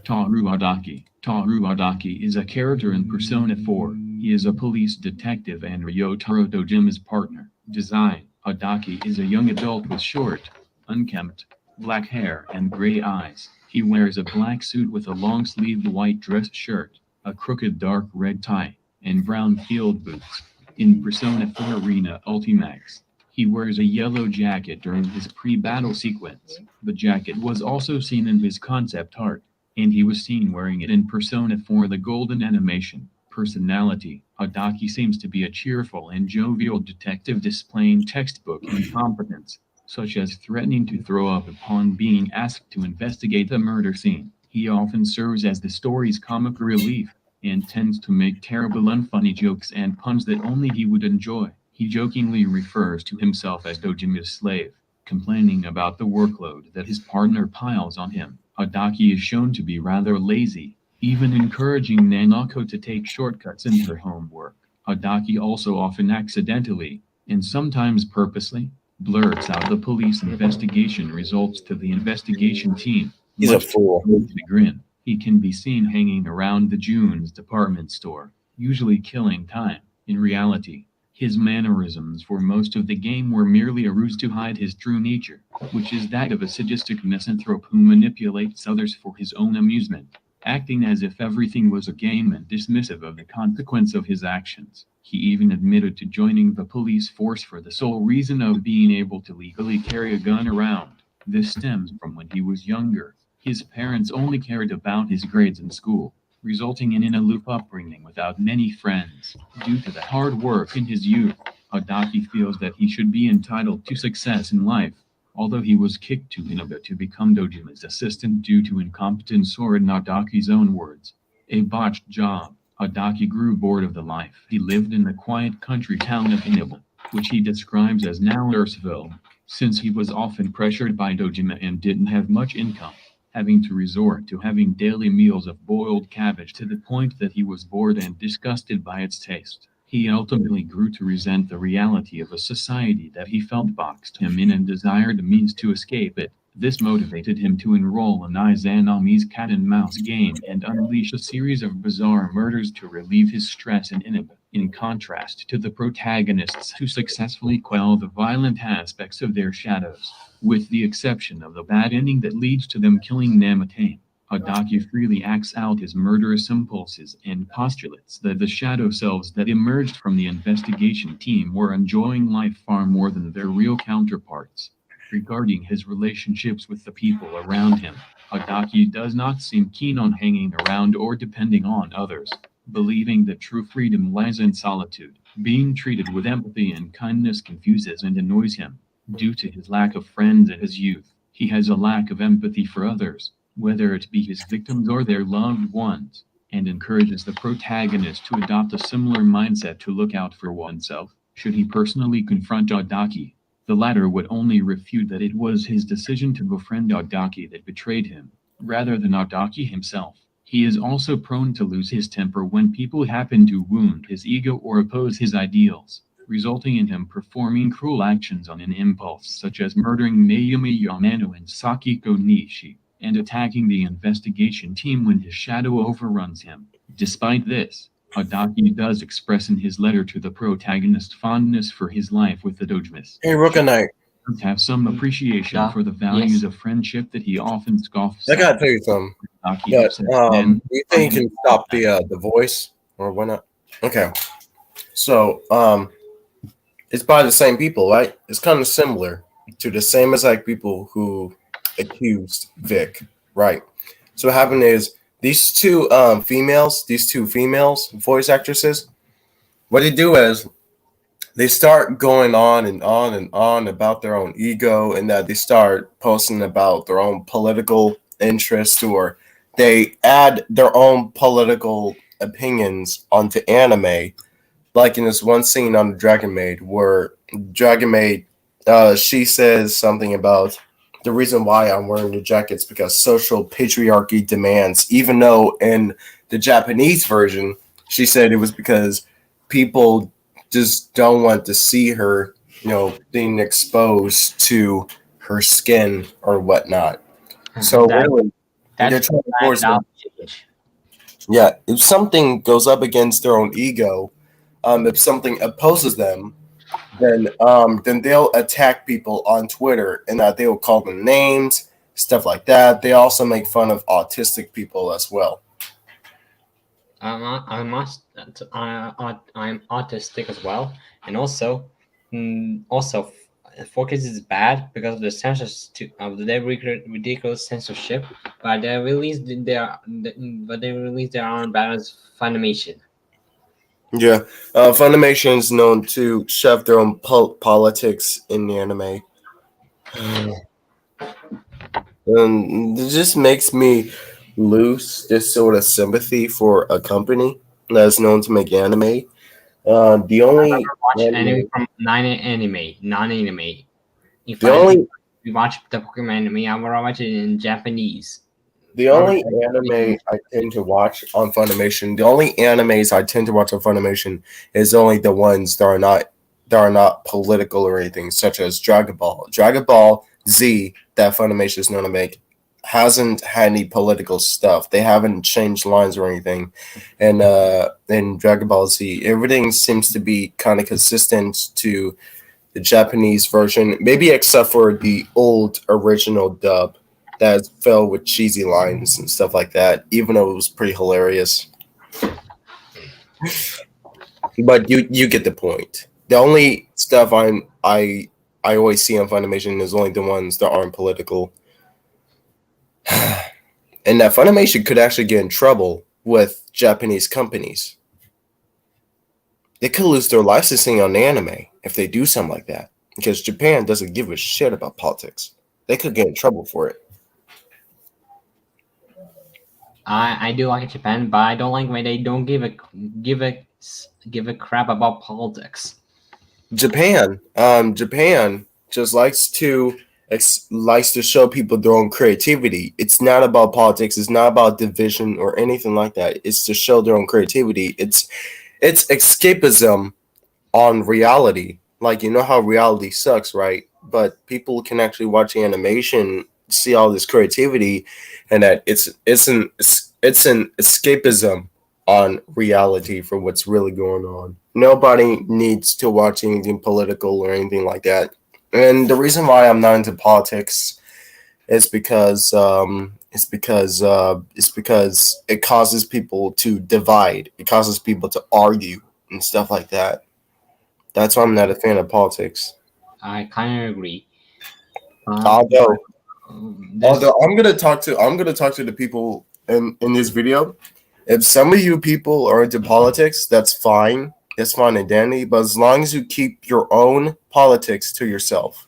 Toru Adaki. Toru Adaki is a character in Persona 4. He is a police detective and Ryotaro Dojima's partner. Design. Adaki is a young adult with short, unkempt, black hair and gray eyes. He wears a black suit with a long-sleeved white dress shirt, a crooked dark red tie, and brown field boots. In Persona 4 Arena Ultimax, he wears a yellow jacket during his pre-battle sequence. The jacket was also seen in his concept art, and he was seen wearing it in Persona 4 The Golden Animation. Personality. Adaki seems to be a cheerful and jovial detective displaying textbook incompetence, such as threatening to throw up upon being asked to investigate a murder scene. He often serves as the story's comic relief, and tends to make terrible unfunny jokes and puns that only he would enjoy. He jokingly refers to himself as Dojima's slave, complaining about the workload that his partner piles on him. Adaki is shown to be rather lazy, even encouraging Nanako to take shortcuts in her homework. Adaki also often accidentally, and sometimes purposely, blurts out the police investigation results to the investigation team. He's a Much to fool. his chagrin, he can be seen hanging around the June's department store, usually killing time. In reality, his mannerisms for most of the game were merely a ruse to hide his true nature, which is that of a sadistic misanthrope who manipulates others for his own amusement, acting as if everything was a game and dismissive of the consequence of his actions. He even admitted to joining the police force for the sole reason of being able to legally carry a gun around. This stems from when he was younger. His parents only cared about his grades in school, resulting in an aloof upbringing without many friends. Due to the hard work in his youth, Adaki feels that he should be entitled to success in life, although he was kicked to Inaba to become Dojima's assistant due to incompetence or in Adaki's own words, a botched job. Adaki grew bored of the life he lived in the quiet country town of Inaba, which he describes as now Ursville, since he was often pressured by Dojima and didn't have much income, having to resort to having daily meals of boiled cabbage to the point that he was bored and disgusted by its taste. He ultimately grew to resent the reality of a society that he felt boxed him in and desired a means to escape it. This motivated him to enroll in Izanami's cat and mouse game and unleash a series of bizarre murders to relieve his stress and inhibit, in contrast to the protagonists who successfully quell the violent aspects of their shadows, with the exception of the bad ending that leads to them killing Namatane. Adaki freely acts out his murderous impulses and postulates that the shadow selves that emerged from the investigation team were enjoying life far more than their real counterparts. Regarding his relationships with the people around him, Adaki does not seem keen on hanging around or depending on others, believing that true freedom lies in solitude. Being treated with empathy and kindness confuses and annoys him. Due to his lack of friends in his youth, he has a lack of empathy for others, whether it be his victims or their loved ones, and encourages the protagonist to adopt a similar mindset to look out for oneself. Should he personally confront Adaki, the latter would only refute that it was his decision to befriend Adaki that betrayed him, rather than Adaki himself. He is also prone to lose his temper when people happen to wound his ego or oppose his ideals, resulting in him performing cruel actions on an impulse such as murdering Mayumi Yamano and Sakiko Nishi, and attacking the investigation team when his shadow overruns him. Despite this, Adaki does express in his letter to the protagonist fondness for his life with the Dojimas. Hey, Rookanite. must have some appreciation Yeah, for the values yes. of friendship that he often scoffs I gotta at. tell you something. Taki But upset men do you think you can stop the voice or why not? Okay. So it's by the same people, right? It's kind of similar to the same exact people who accused Vic, right? So what happened is these two females voice actresses, what they do is they start going on and on and on about their own ego, and that they start posting about their own political interests, or they add their own political opinions onto anime, like in this one scene on Dragon Maid where Dragon Maid, she says something about the reason why I'm wearing the jackets because social patriarchy demands, even though in the Japanese version she said it was because people just don't want to see her, being exposed to her skin or whatnot. So That really, they're that's trying to planned force out them. Yeah, if something goes up against their own ego, if something opposes them, then they'll attack people on Twitter, and that they will call them names, stuff like that. They also make fun of autistic people as well. I must. I'm autistic as well, and also, focus is bad because of the ridiculous censorship. But they released their own balance Funimation. Yeah, Funimation is known to shove their own politics in the anime. And it just makes me lose this sort of sympathy for a company that's known to make anime. The only Watch anime anime, from non-anime. If the I only watch the Pokemon anime, I will watch it in Japanese. The Or only anime I tend to watch on Funimation, the only animes I tend to watch on Funimation is only the ones that are not political or anything, such as Dragon Ball. Dragon Ball Z that Funimation is known to make hasn't had any political stuff. They haven't changed lines or anything. And in Dragon Ball Z, everything seems to be kind of consistent to the Japanese version, maybe except for the old original dub that is filled with cheesy lines and stuff like that, even though it was pretty hilarious. But you get the point. The only stuff I always see on Funimation is only the ones that aren't political. And that Funimation could actually get in trouble with Japanese companies. They could lose their licensing on anime if they do something like that. Because Japan doesn't give a shit about politics. They could get in trouble for it. I do like Japan, but I don't like when they don't give a give a crap about politics. Japan just likes to show people their own creativity. It's not about politics. It's not about division or anything like that. It's to show their own creativity. It's escapism on reality. Like, you know how reality sucks, right? But people can actually watch animation, see all this creativity, and that it's an escapism on reality for what's really going on. Nobody needs to watch anything political or anything like that. And the reason why I'm not into politics is because it causes people to divide. It causes people to argue and stuff like that. That's why I'm not a fan of politics. I kind of agree. Although, There's I'm gonna talk to the people in this video. If some of you people are into politics, that's fine. That's fine and dandy. But as long as you keep your own politics to yourself.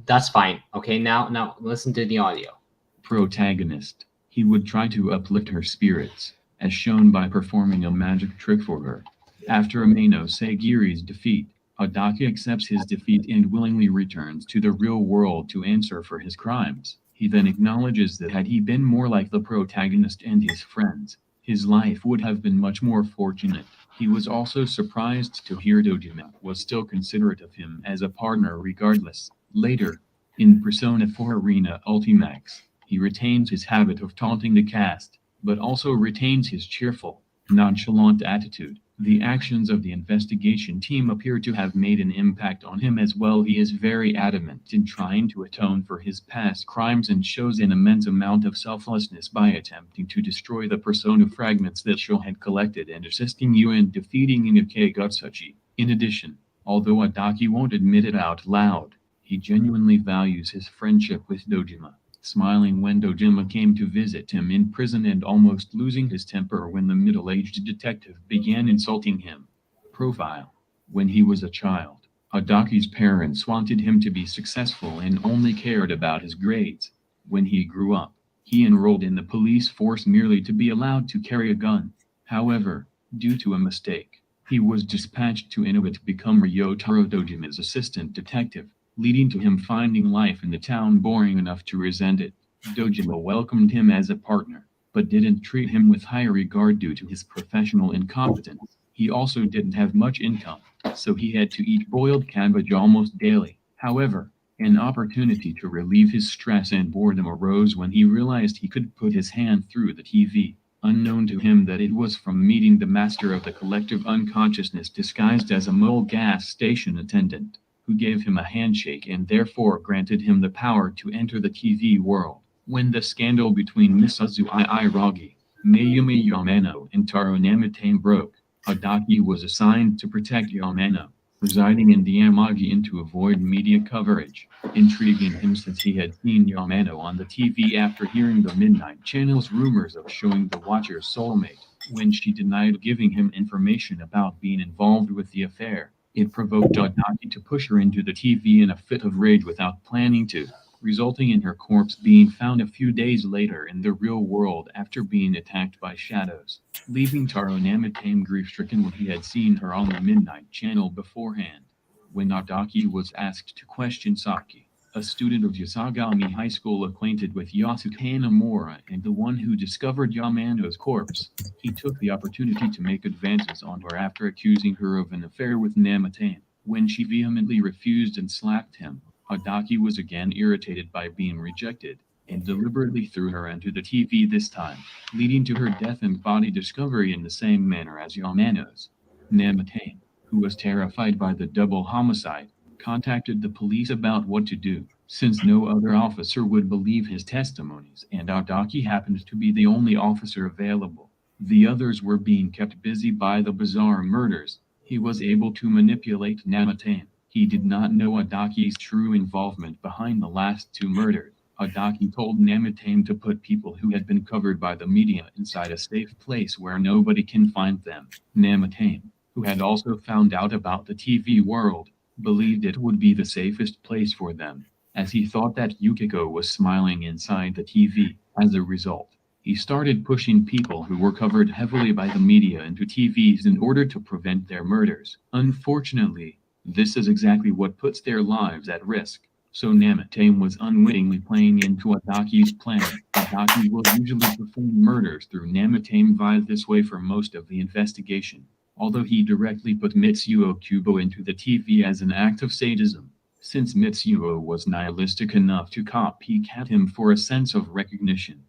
that's fine. Okay, now listen to the audio. Protagonist. He would try to uplift her spirits, as shown by performing a magic trick for her. After Ameno Sagiri's defeat, Adaki accepts his defeat and willingly returns to the real world to answer for his crimes. He then acknowledges that had he been more like the protagonist and his friends, his life would have been much more fortunate. He was also surprised to hear Dojima was still considerate of him as a partner regardless. Later, in Persona 4 Arena Ultimax, he retains his habit of taunting the cast, but also retains his cheerful, nonchalant attitude. The actions of the investigation team appear to have made an impact on him as well. He is very adamant in trying to atone for his past crimes and shows an immense amount of selflessness by attempting to destroy the persona fragments that Sho had collected and assisting you in defeating Inike Gutsuchi. In addition, although Adaki won't admit it out loud, he genuinely values his friendship with Dojima, smiling when Dojima came to visit him in prison and almost losing his temper when the middle-aged detective began insulting him. Profile. When he was a child, Adaki's parents wanted him to be successful and only cared about his grades. When he grew up, he enrolled in the police force merely to be allowed to carry a gun. However, due to a mistake, he was dispatched to Inoue to become Ryotaro Dojima's assistant detective, leading to him finding life in the town boring enough to resent it. Dojima welcomed him as a partner, but didn't treat him with high regard due to his professional incompetence. He also didn't have much income, so he had to eat boiled cabbage almost daily. However, an opportunity to relieve his stress and boredom arose when he realized he could put his hand through the TV. Unknown to him that it was from meeting the master of the collective unconsciousness disguised as a mole gas station attendant, who gave him a handshake and therefore granted him the power to enter the TV world. When the scandal between Misazu Iragi, Mayumi Yamano, and Taro Namatame broke, Adaki was assigned to protect Yamano, residing in the Amagi and to avoid media coverage, intriguing him since he had seen Yamano on the TV after hearing the Midnight Channel's rumors of showing the Watcher's soulmate. When she denied giving him information about being involved with the affair, it provoked Adaki to push her into the TV in a fit of rage without planning to, resulting in her corpse being found a few days later in the real world after being attacked by shadows, leaving Taro Namatame grief-stricken when he had seen her on the Midnight Channel beforehand. When Adaki was asked to question Saki, a student of Yasagami High School acquainted with Yasuke Hanamura and the one who discovered Yamano's corpse, he took the opportunity to make advances on her after accusing her of an affair with Namatame. When she vehemently refused and slapped him, Adaki was again irritated by being rejected, and deliberately threw her into the TV this time, leading to her death and body discovery in the same manner as Yamano's. Namatame, who was terrified by the double homicide, contacted the police about what to do, since no other officer would believe his testimonies and Adaki happened to be the only officer available. The others were being kept busy by the bizarre murders. He was able to manipulate Namatame. He did not know Adaki's true involvement behind the last two murders. Adaki told Namatame to put people who had been covered by the media inside a safe place where nobody can find them. Namatame, who had also found out about the TV world, believed it would be the safest place for them, as he thought that Yukiko was smiling inside the TV. As a result, he started pushing people who were covered heavily by the media into TVs in order to prevent their murders. Unfortunately, this is exactly what puts their lives at risk. So Namatame was unwittingly playing into Adaki's plan. Adaki will usually perform murders through Namatame via this way for most of the investigation, although he directly put Mitsuo Kubo into the TV as an act of sadism, since Mitsuo was nihilistic enough to copycat him for a sense of recognition.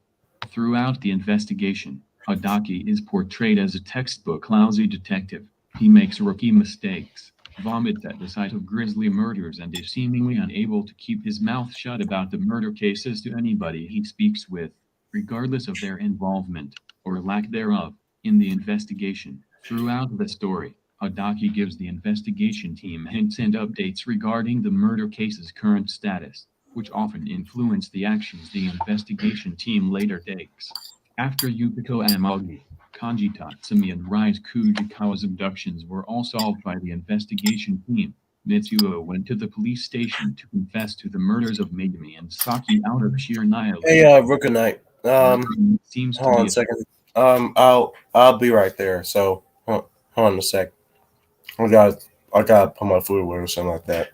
Throughout the investigation, Adaki is portrayed as a textbook lousy detective. He makes rookie mistakes, vomits at the sight of grisly murders and is seemingly unable to keep his mouth shut about the murder cases to anybody he speaks with, regardless of their involvement, or lack thereof, in the investigation. Throughout the story, Adaki gives the investigation team hints and updates regarding the murder case's current status, which often influence the actions the investigation team later takes. After Yukiko Amagi, Kanji Tatsumi and Rise Kujikawa's abductions were all solved by the investigation team, Mitsuo went to the police station to confess to the murders of Megumi and Saki out of sheer nihilism. Hey, Rook Knight. Seems to Hold on be a second. I'll be right there. So hold on a sec. I gotta put my food away or something like that.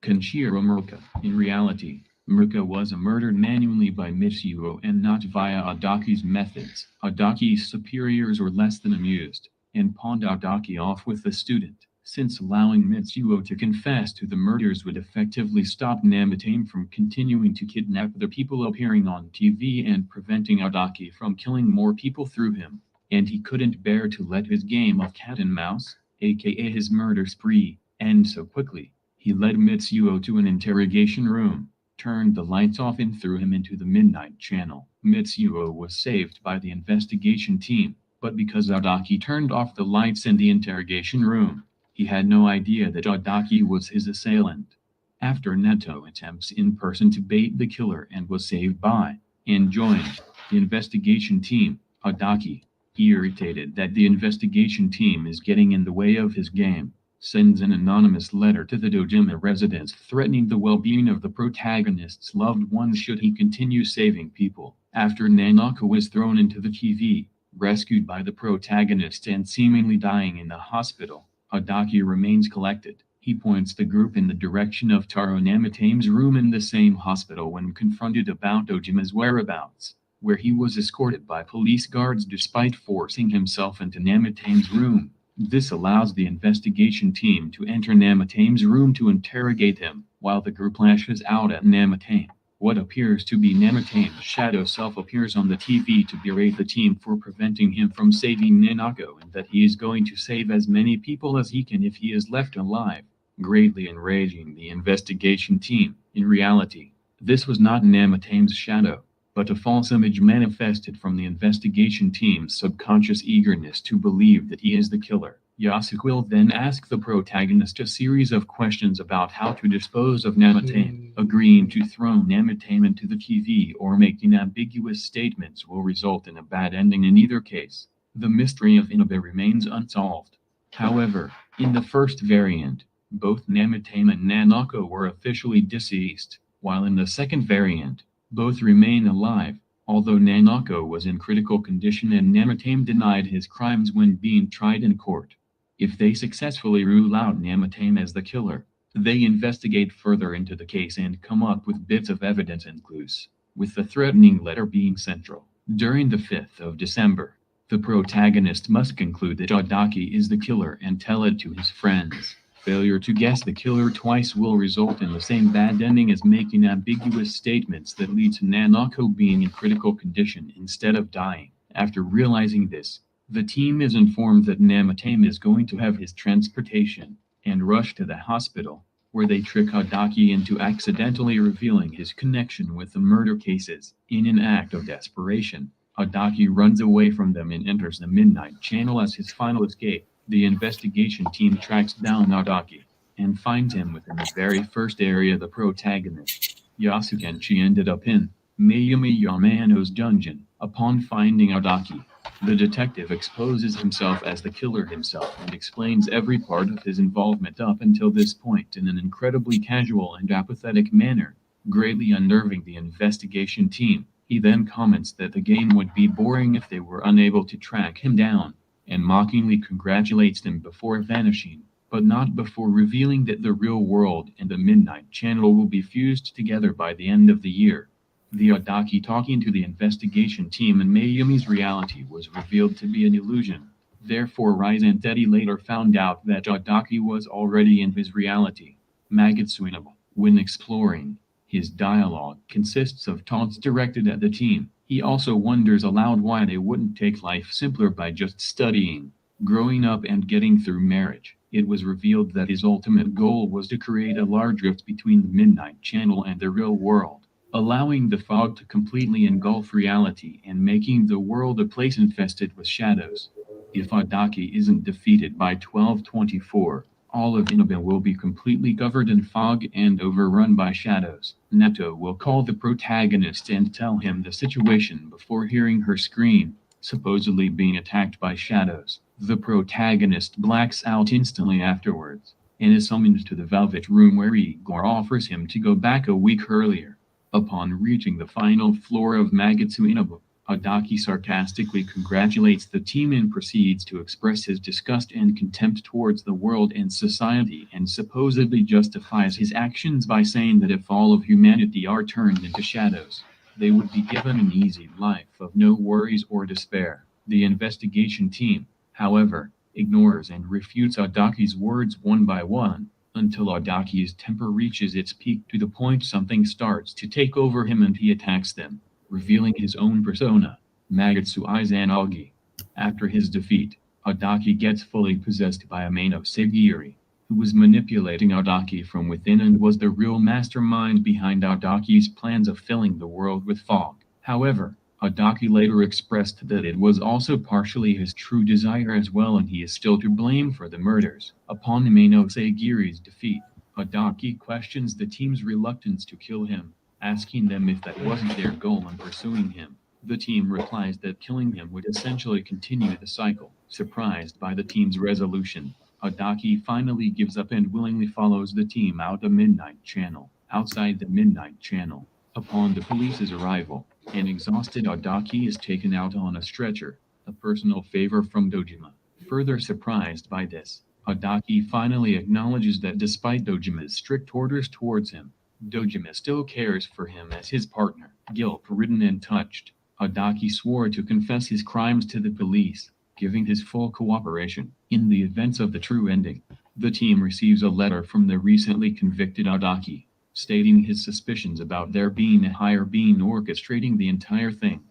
Kenshiro Murka. In reality, Murka was murdered manually by Mitsuo and not via Adaki's methods. Adaki's superiors were less than amused, and pawned Adaki off with the student, since allowing Mitsuo to confess to the murders would effectively stop Namatame from continuing to kidnap the people appearing on TV and preventing Adaki from killing more people through him. and he couldn't bear to let his game of cat and mouse, aka his murder spree, end so quickly. He led Mitsuo to an interrogation room, turned the lights off and threw him into the midnight channel. Mitsuo was saved by the investigation team, but because Adaki turned off the lights in the interrogation room, he had no idea that Adaki was his assailant. After Neto attempts in person to bait the killer and was saved by and joined the investigation team, Adaki, irritated that the investigation team is getting in the way of his game, sends an anonymous letter to the Dojima residents threatening the well-being of the protagonist's loved ones should he continue saving people. After Nanako was thrown into the TV, rescued by the protagonist and seemingly dying in the hospital, Adaki remains collected. He points the group in the direction of Taro Namitame's room in the same hospital when confronted about Ojima's whereabouts, where he was escorted by police guards despite forcing himself into Namitame's room. This allows the investigation team to enter Namitame's room to interrogate him, while the group lashes out at Namitame. What appears to be Namitame's shadow self appears on the TV to berate the team for preventing him from saving Nanako and that he is going to save as many people as he can if he is left alive, greatly enraging the investigation team. In reality, this was not Namitame's shadow, but a false image manifested from the investigation team's subconscious eagerness to believe that he is the killer. Yasuke will then ask the protagonist a series of questions about how to dispose of Namitame. Agreeing to throw Namitame into the TV or making ambiguous statements will result in a bad ending in either case. The mystery of Inobe remains unsolved. However, in the first variant, both Namitame and Nanako were officially deceased, while in the second variant, both remain alive, although Nanako was in critical condition and Namitame denied his crimes when being tried in court. If they successfully rule out Namitame as the killer, they investigate further into the case and come up with bits of evidence and clues, with the threatening letter being central. During the 5th of December, the protagonist must conclude that Adaki is the killer and tell it to his friends. Failure to guess the killer twice will result in the same bad ending as making ambiguous statements that lead to Nanako being in critical condition instead of dying. After realizing this, the team is informed that Namitame is going to have his transportation and rush to the hospital, where they trick Adaki into accidentally revealing his connection with the murder cases. In an act of desperation, Adaki runs away from them and enters the Midnight Channel as his final escape. The investigation team tracks down Adaki and finds him within the very first area the protagonist, Yasukenchi, ended up in, Mayumi Yamano's dungeon. Upon finding Adaki, the detective exposes himself as the killer himself and explains every part of his involvement up until this point in an incredibly casual and apathetic manner, greatly unnerving the investigation team. He then comments that the game would be boring if they were unable to track him down, and mockingly congratulates them before vanishing, but not before revealing that the real world and the Midnight Channel will be fused together by the end of the year. The Adaki talking to the investigation team in Mayumi's reality was revealed to be an illusion. Therefore, Rise and Teddy later found out that Adaki was already in his reality. Magatsuinaba, when exploring, his dialogue consists of taunts directed at the team. He also wonders aloud why they wouldn't take life simpler by just studying, growing up and getting through marriage. It was revealed that his ultimate goal was to create a large rift between the Midnight Channel and the real world, allowing the fog to completely engulf reality and making the world a place infested with shadows. If Adaki isn't defeated by 1224, all of Inobe will be completely covered in fog and overrun by shadows. Neto will call the protagonist and tell him the situation before hearing her scream, supposedly being attacked by shadows. The protagonist blacks out instantly afterwards, and is summoned to the Velvet Room where Igor offers him to go back a week earlier. Upon reaching the final floor of Magatsu Inobe, Adaki sarcastically congratulates the team and proceeds to express his disgust and contempt towards the world and society, and supposedly justifies his actions by saying that if all of humanity are turned into shadows, they would be given an easy life of no worries or despair. The investigation team, however, ignores and refutes Adaki's words one by one, until Adaki's temper reaches its peak to the point something starts to take over him and he attacks them, revealing his own persona, Magatsu Izanagi. After his defeat, Adaki gets fully possessed by a Mano Sagiri, who was manipulating Adaki from within and was the real mastermind behind Adaki's plans of filling the world with fog. However, Adaki later expressed that it was also partially his true desire as well, and he is still to blame for the murders. Upon Mano Sagiri's defeat, Adaki questions the team's reluctance to kill him, asking them if that wasn't their goal in pursuing him. The team replies that killing him would essentially continue the cycle. Surprised by the team's resolution, Adaki finally gives up and willingly follows the team out the Midnight Channel. Outside the Midnight Channel, upon the police's arrival, an exhausted Adaki is taken out on a stretcher, a personal favor from Dojima. Further surprised by this, Adaki finally acknowledges that despite Dojima's strict orders towards him, Dojima still cares for him as his partner. Guilt-ridden and touched, Adaki swore to confess his crimes to the police, giving his full cooperation. In the events of the true ending, the team receives a letter from the recently convicted Adaki, stating his suspicions about there being a higher being orchestrating the entire thing.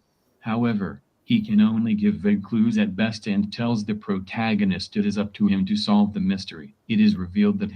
However, he can only give vague clues at best and tells the protagonist it is up to him to solve the mystery. It is revealed that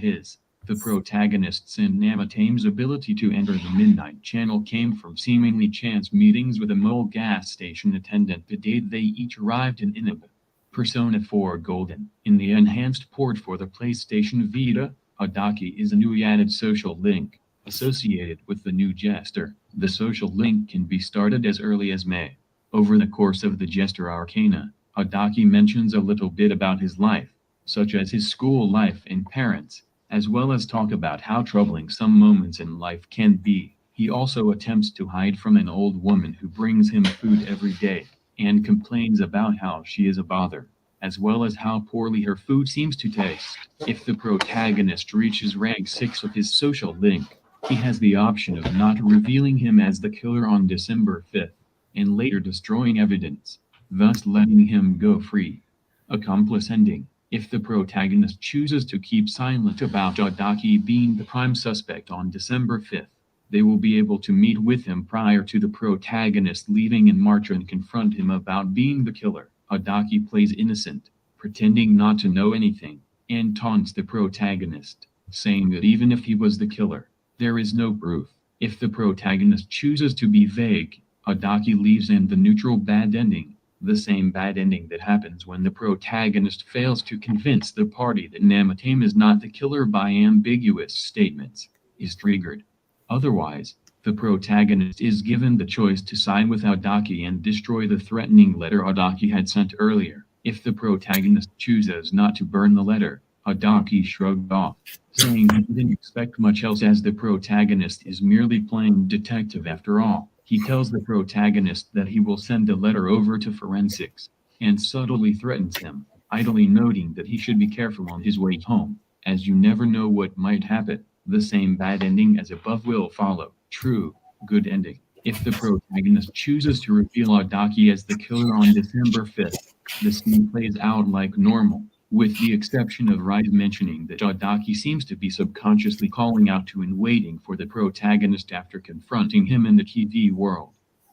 the protagonist's and Namatame's ability to enter the Midnight Channel came from seemingly chance meetings with a mole gas station attendant the day they each arrived in Inaba. Persona 4 Golden. In the enhanced port for the PlayStation Vita, Adaki is a newly added social link associated with the new Jester. The social link can be started as early as May. Over the course of the Jester Arcana, Adaki mentions a little bit about his life, such as his school life and parents, as well as talk about how troubling some moments in life can be. He also attempts to hide from an old woman who brings him food every day, and complains about how she is a bother, as well as how poorly her food seems to taste. If the protagonist reaches rank 6 of his social link, he has the option of not revealing him as the killer on December 5th, and later destroying evidence, thus letting him go free. Accomplice ending. If the protagonist chooses to keep silent about Adaki being the prime suspect on December 5th, they will be able to meet with him prior to the protagonist leaving in March and confront him about being the killer. Adaki plays innocent, pretending not to know anything, and taunts the protagonist, saying that even if he was the killer, there is no proof. If the protagonist chooses to be vague, Adaki leaves in the neutral bad ending, the same bad ending that happens when the protagonist fails to convince the party that Namatame is not the killer by ambiguous statements, is triggered. Otherwise, the protagonist is given the choice to side with Adaki and destroy the threatening letter Adaki had sent earlier. If the protagonist chooses not to burn the letter, Adaki shrugged off, saying he didn't expect much else as the protagonist is merely playing detective after all. He tells the protagonist that he will send the letter over to forensics, and subtly threatens him, idly noting that he should be careful on his way home, as you never know what might happen. The same bad ending as above will follow. True, good ending. If the protagonist chooses to reveal Adaki as the killer on December 5th, the scene plays out like normal, with the exception of Rise mentioning that Adaki seems to be subconsciously calling out to and waiting for the protagonist after confronting him in the TV world.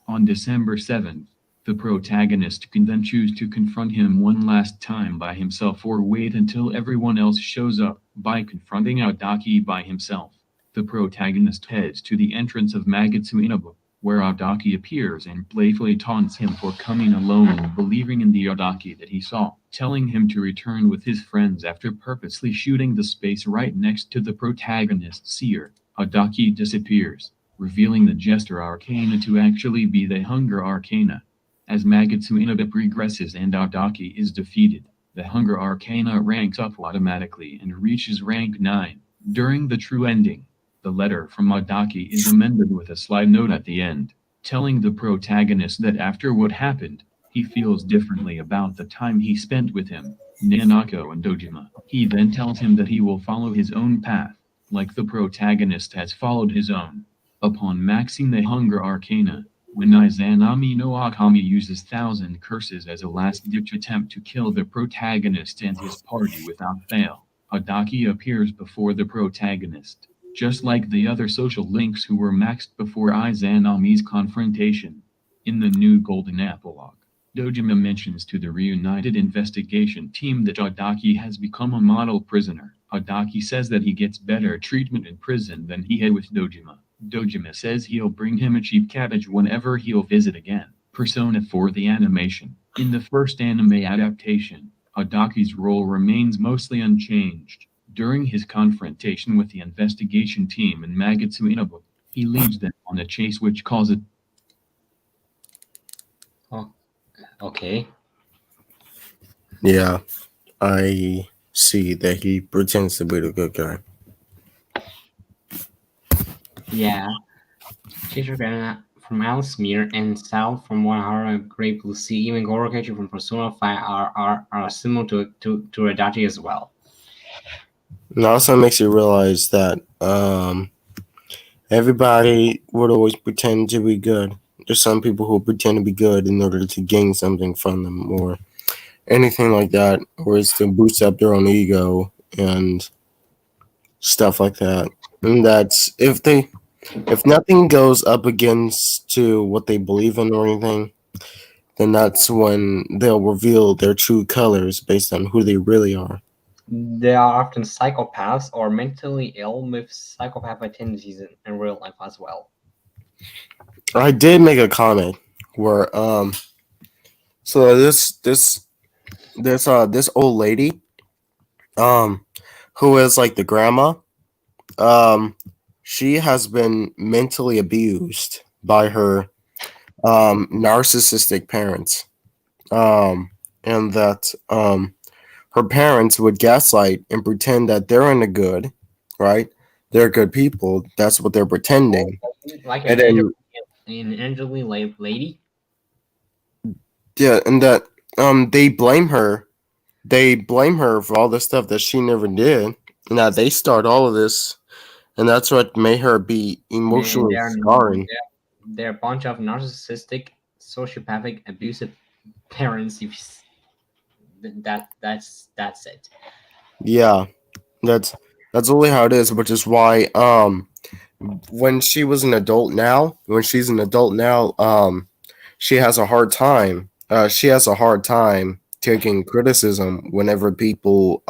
On December 7th, the protagonist can then choose to confront him one last time by himself or wait until everyone else shows up. By confronting Adaki by himself, the protagonist heads to the entrance of Magatsu Inaba, where Adaki appears and playfully taunts him for coming alone and believing in the Adaki that he saw, telling him to return with his friends after purposely shooting the space right next to the protagonist's ear. Adaki disappears, revealing the Jester Arcana to actually be the Hunger Arcana. As Magatsu Inaba progresses and Adaki is defeated, the Hunger Arcana ranks up automatically and reaches rank 9. During the true ending, the letter from Adaki is amended with a sly note at the end, telling the protagonist that after what happened, he feels differently about the time he spent with him, Nanako and Dojima. He then tells him that he will follow his own path, like the protagonist has followed his own. Upon maxing the Hunger Arcana, when Izanami no Akami uses 1,000 curses as a last-ditch attempt to kill the protagonist and his party without fail, Adaki appears before the protagonist, just like the other social links who were maxed before Izanami's confrontation. In the new Golden Epilogue, Dojima mentions to the reunited investigation team that Adaki has become a model prisoner. Adaki says that he gets better treatment in prison than he had with Dojima. Dojima says he'll bring him a cheap cabbage whenever he'll visit again. Persona 4 the animation. In the first anime adaptation, Adaki's role remains mostly unchanged. During his confrontation with the investigation team in Magatsu Inabu, he leads them on a chase which causes Okay. Yeah, I see that he pretends to be the good guy. Yeah. Chitragana from Alismere and Sal from 100 Great Blue Sea, even Gorokachi from Persona 5 are similar to Adachi as well. It also makes you realize that everybody would always pretend to be good. There's some people who pretend to be good in order to gain something from them or anything like that, or it's to boost up their own ego and stuff like that. And that's if nothing goes up against to what they believe in or anything, then that's when they'll reveal their true colors based on who they really are. They are often psychopaths or mentally ill with psychopathic tendencies in real life as well. I did make a comment where so this old lady who is like the grandma, she has been mentally abused by her narcissistic parents. And that her parents would gaslight and pretend that they're in the good, right? They're good people. That's what they're pretending. Like And an then elderly lady. yeah, and that they blame her. They blame her for all the stuff that she never did, and that they start all of this, and that's what made her be emotionally scarring. They're a bunch of narcissistic, sociopathic, abusive parents. That's it. Yeah, that's really how it is, which is why when she's an adult now, she has a hard time. She has a hard time taking criticism whenever people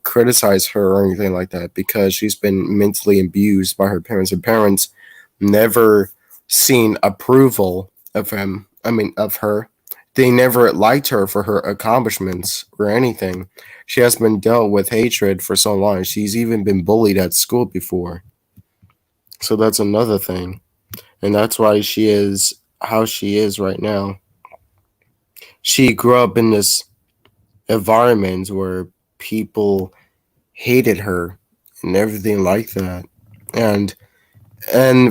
criticize her or anything like that, because she's been mentally abused by her parents. Her parents never seen approval of him. I mean, of her. They never liked her for her accomplishments or anything. She has been dealt with hatred for so long. She's even been bullied at school before. So that's another thing. And that's why she is how she is right now. She grew up in this environment where people hated her and everything like that. And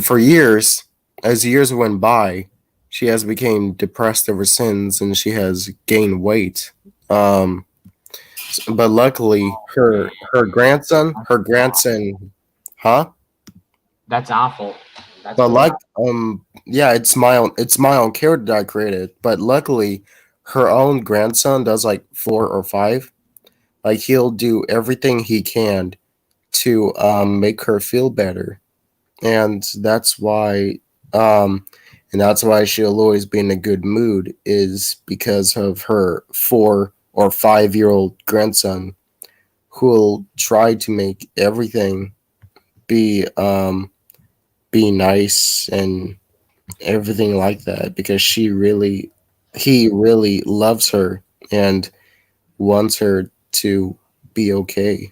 for years, as years went by, she has become depressed ever since, and she has gained weight. But luckily, her grandson, huh? That's awful. That's But really like, yeah, it's my own character that I created. But luckily, her own grandson does like 4 or 5. Like he'll do everything he can to make her feel better, and um, that's why she'll always be in a good mood, is because of her 4 or 5 year old grandson, who will try to make everything be be nice and everything like that, because he really loves her and wants her to be okay.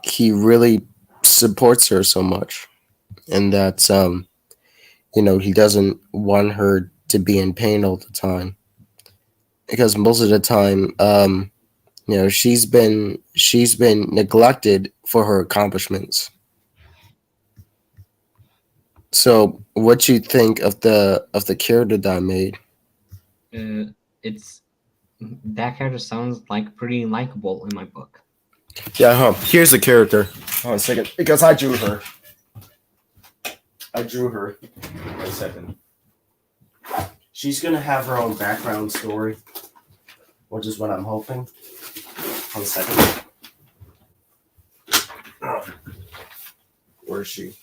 He really supports her so much, and that's he doesn't want her to be in pain all the time, because most of the time she's been neglected for her accomplishments. So what you think of the character that I made? it's that character sounds like pretty likable in my book. Yeah, here's the character. Hold on a second, because I drew her. Wait a second. She's gonna have her own background story, which is what I'm hoping. Hold a second. Where is she?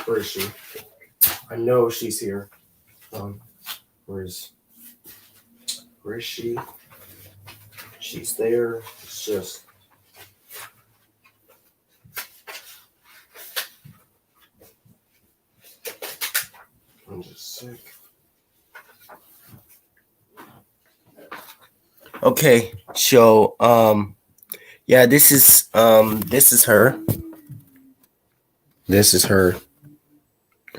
Where is she? I know she's here. Um, where is she? She's there. It's just I'm just sick. Okay, so yeah, this is her. This is her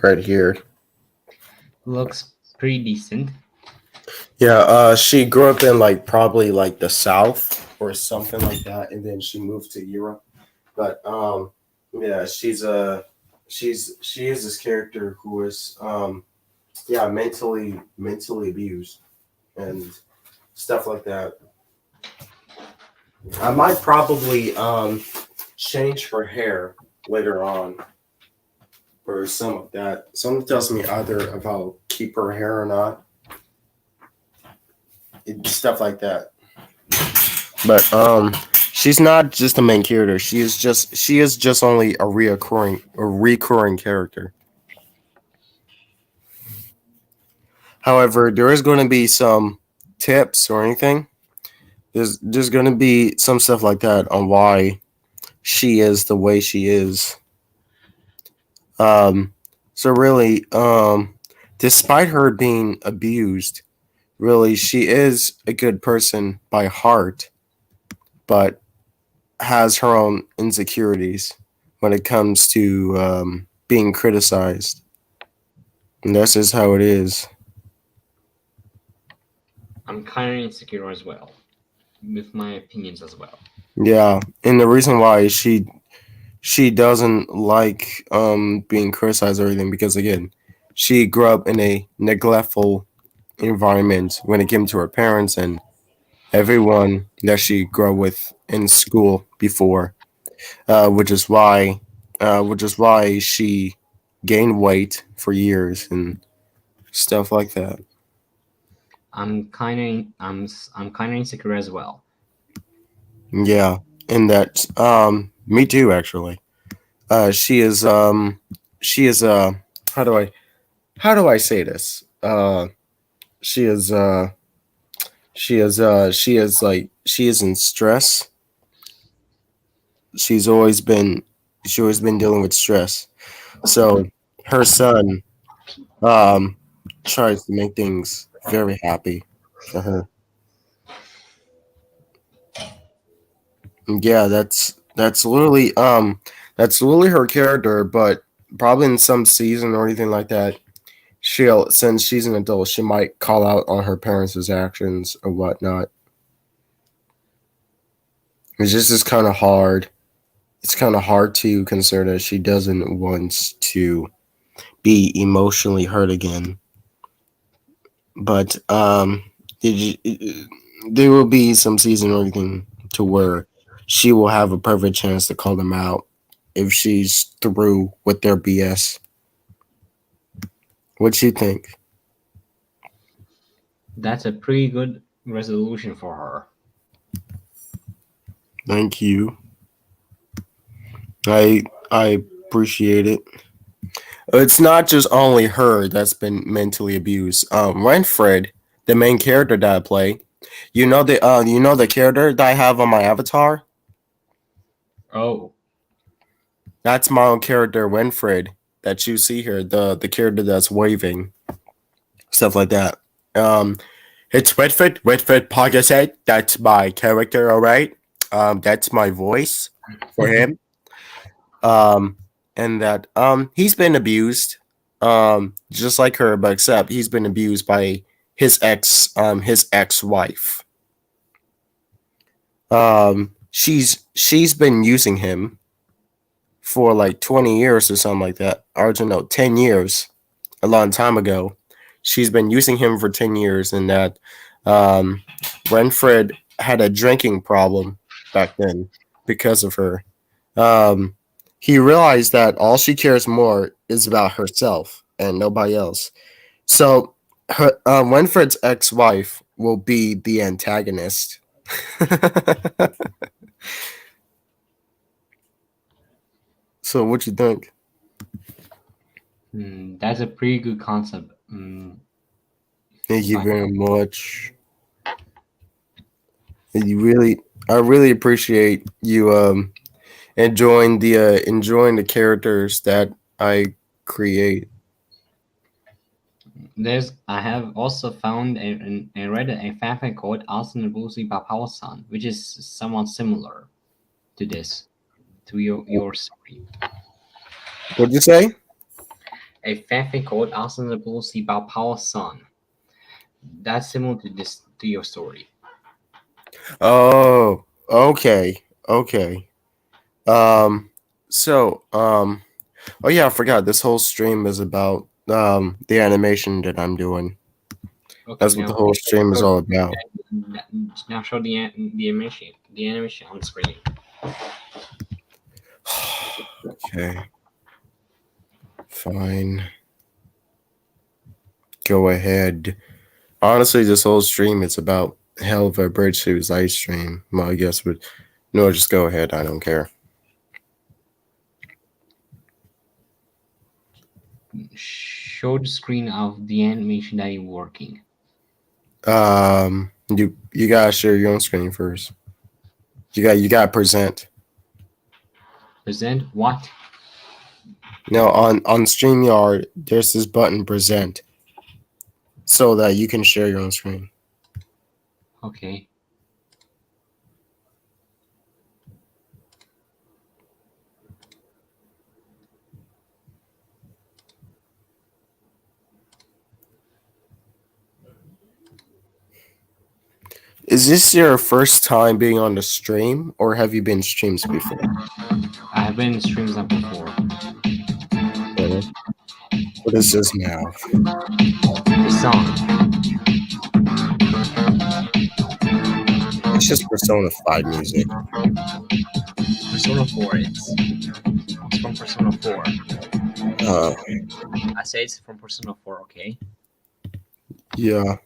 right here. Looks pretty decent. Yeah, she grew up in like probably like the South or something like that, and then she moved to Europe. But yeah, she is this character who is yeah, mentally abused and stuff like that. I might probably change her hair later on or some of that. Someone tells me either if I'll keep her hair or not. Stuff like that. But she's not just a main character. She is just only a recurring character. However, there is going to be some tips or anything. There's going to be some stuff like that on why she is the way she is. Um, so really, despite her being abused, really she is a good person by heart, but has her own insecurities when it comes to being criticized. And this is how it is. I'm kind of insecure as well, with my opinions as well. Yeah, and the reason why she doesn't like being criticized or anything because again, she grew up in a neglectful environment when it came to her parents and everyone that she grew up with in school before, which is why she gained weight for years and stuff like that. I'm kind of insecure as well. Yeah, and that me too actually. She is how do I say this? She is she is in stress. She's always been dealing with stress. So her son um tries to make things very happy for her. Yeah, that's literally her character, but probably in some season or anything like that, she'll since she's an adult, she might call out on her parents' actions or whatnot. It's just it's kind of hard. It's kind of hard to consider that she doesn't want to be emotionally hurt again. But there will be some season or anything to where she will have a perfect chance to call them out if she's through with their BS. What you think? That's a pretty good resolution for her. Thank you. I appreciate it. It's not just only her that's been mentally abused. Renfred, the main character that I play, you know the character that I have on my avatar. Oh, That's my own character, Renfred, that you see here. The character that's waving, stuff like that. Um, it's Redford Pocket. That's my character. All right. That's my voice for him. Um, and that he's been abused, just like her, but except he's been abused by his ex wife. She's been using him for like 20 years or something like that. Or don't know, 10 years, a long time ago. She's been using him for 10 years, and that Renfred had a drinking problem back then because of her. Um, he realized that all she cares more is about herself and nobody else. So, Renfred's ex-wife will be the antagonist. So what you think? That's a pretty good concept. Thank you Fine. very much. I really appreciate you enjoying the characters that I create. I have also found I read a fanfic called Asan Busi Bapawasan, which is somewhat similar to this, to your story. What'd you say? A fanfic called Asan Busi Bapawasan. That's similar to your story. Oh, okay, okay. So, oh yeah, I forgot. This whole stream is about the animation that I'm doing. Okay, That's what the whole stream is all about. now show the animation on screen. Okay, fine. Go ahead. Honestly, this whole stream is about Helluva Abridged live stream. Well, I guess, but no, just go ahead. I don't care. Show the screen of the animation that you're working. You gotta share your own screen first. You gotta present. Present what? No, on StreamYard, there's this button present, so that you can share your own screen. Okay. Is this your first time being on the stream, or have you been streams before? I have been in streams up before. What is this now? The song. It's just Persona 5 music. Persona 4 it's from Persona 4. I say it's from Persona 4, okay? Yeah.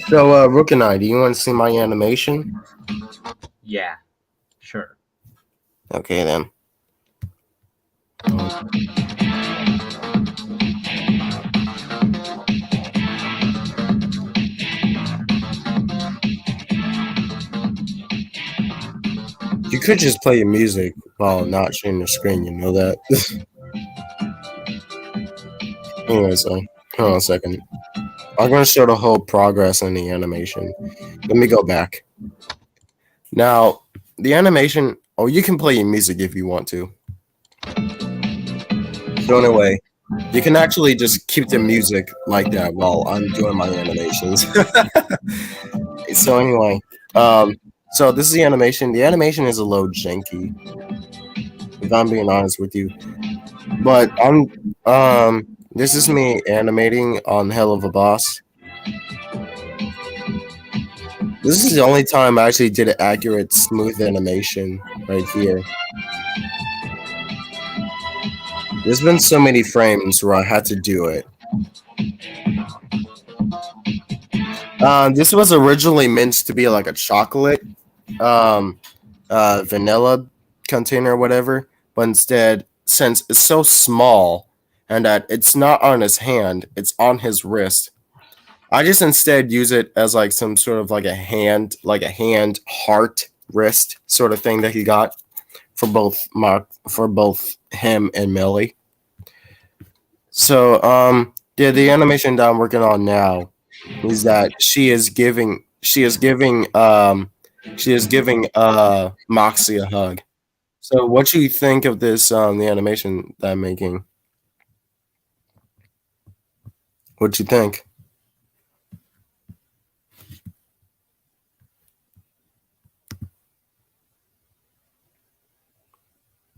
So, Rook and I, do you want to see my animation? Yeah, sure. Okay, then. You could just play your music while not sharing the screen, you know that? Anyway, so, hold on a second. I'm going to show the whole progress in the animation. Let me go back. Now, the animation... Oh, you can play your music if you want to. So anyway, you can actually just keep the music like that while I'm doing my animations. So anyway, so this is the animation. The animation is a little janky, if I'm being honest with you. But this is me animating on Helluva Boss. This is the only time I actually did an accurate, smooth animation right here. There's been so many frames where I had to do it. This was originally meant to be like a chocolate, vanilla container or whatever, but instead, since it's so small and that it's not on his hand, it's on his wrist, I just instead use it as like some sort of like a hand heart wrist sort of thing that he got for both him and Melly. So yeah, the animation that I'm working on now is that she is giving Moxie a hug. So what do you think of this the animation that I'm making? What you think?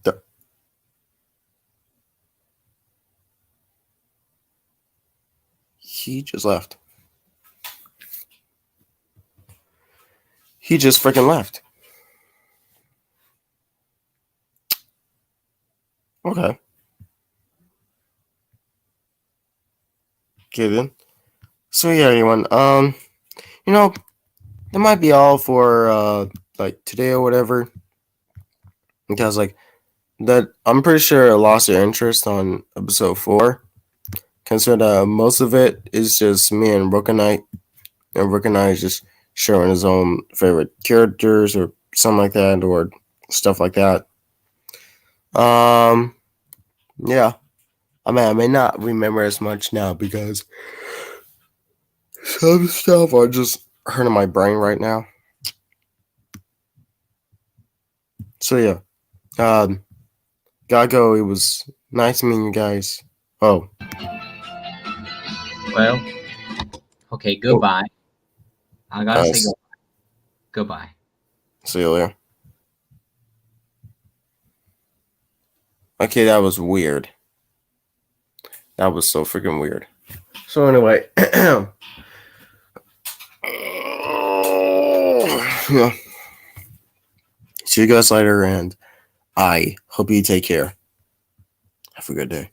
The- He just left. He just freaking left. Okay. Okay then. So yeah, everyone. You know, that might be all for like today or whatever. Because like that, I'm pretty sure I lost your interest on episode 4. Consider most of it is just me and Rookanite, and Rookanite is just showing his own favorite characters or something like that, or stuff like that. Um, yeah. I mean, I may not remember as much now because some stuff are just hurting my brain right now. So yeah, gotta go. It was nice meeting you guys. Oh, Well, okay, goodbye. I gotta say nice. goodbye. See you later. Okay, that was weird. That was so freaking weird. So anyway, yeah. See you guys later, and I hope you take care. Have a good day.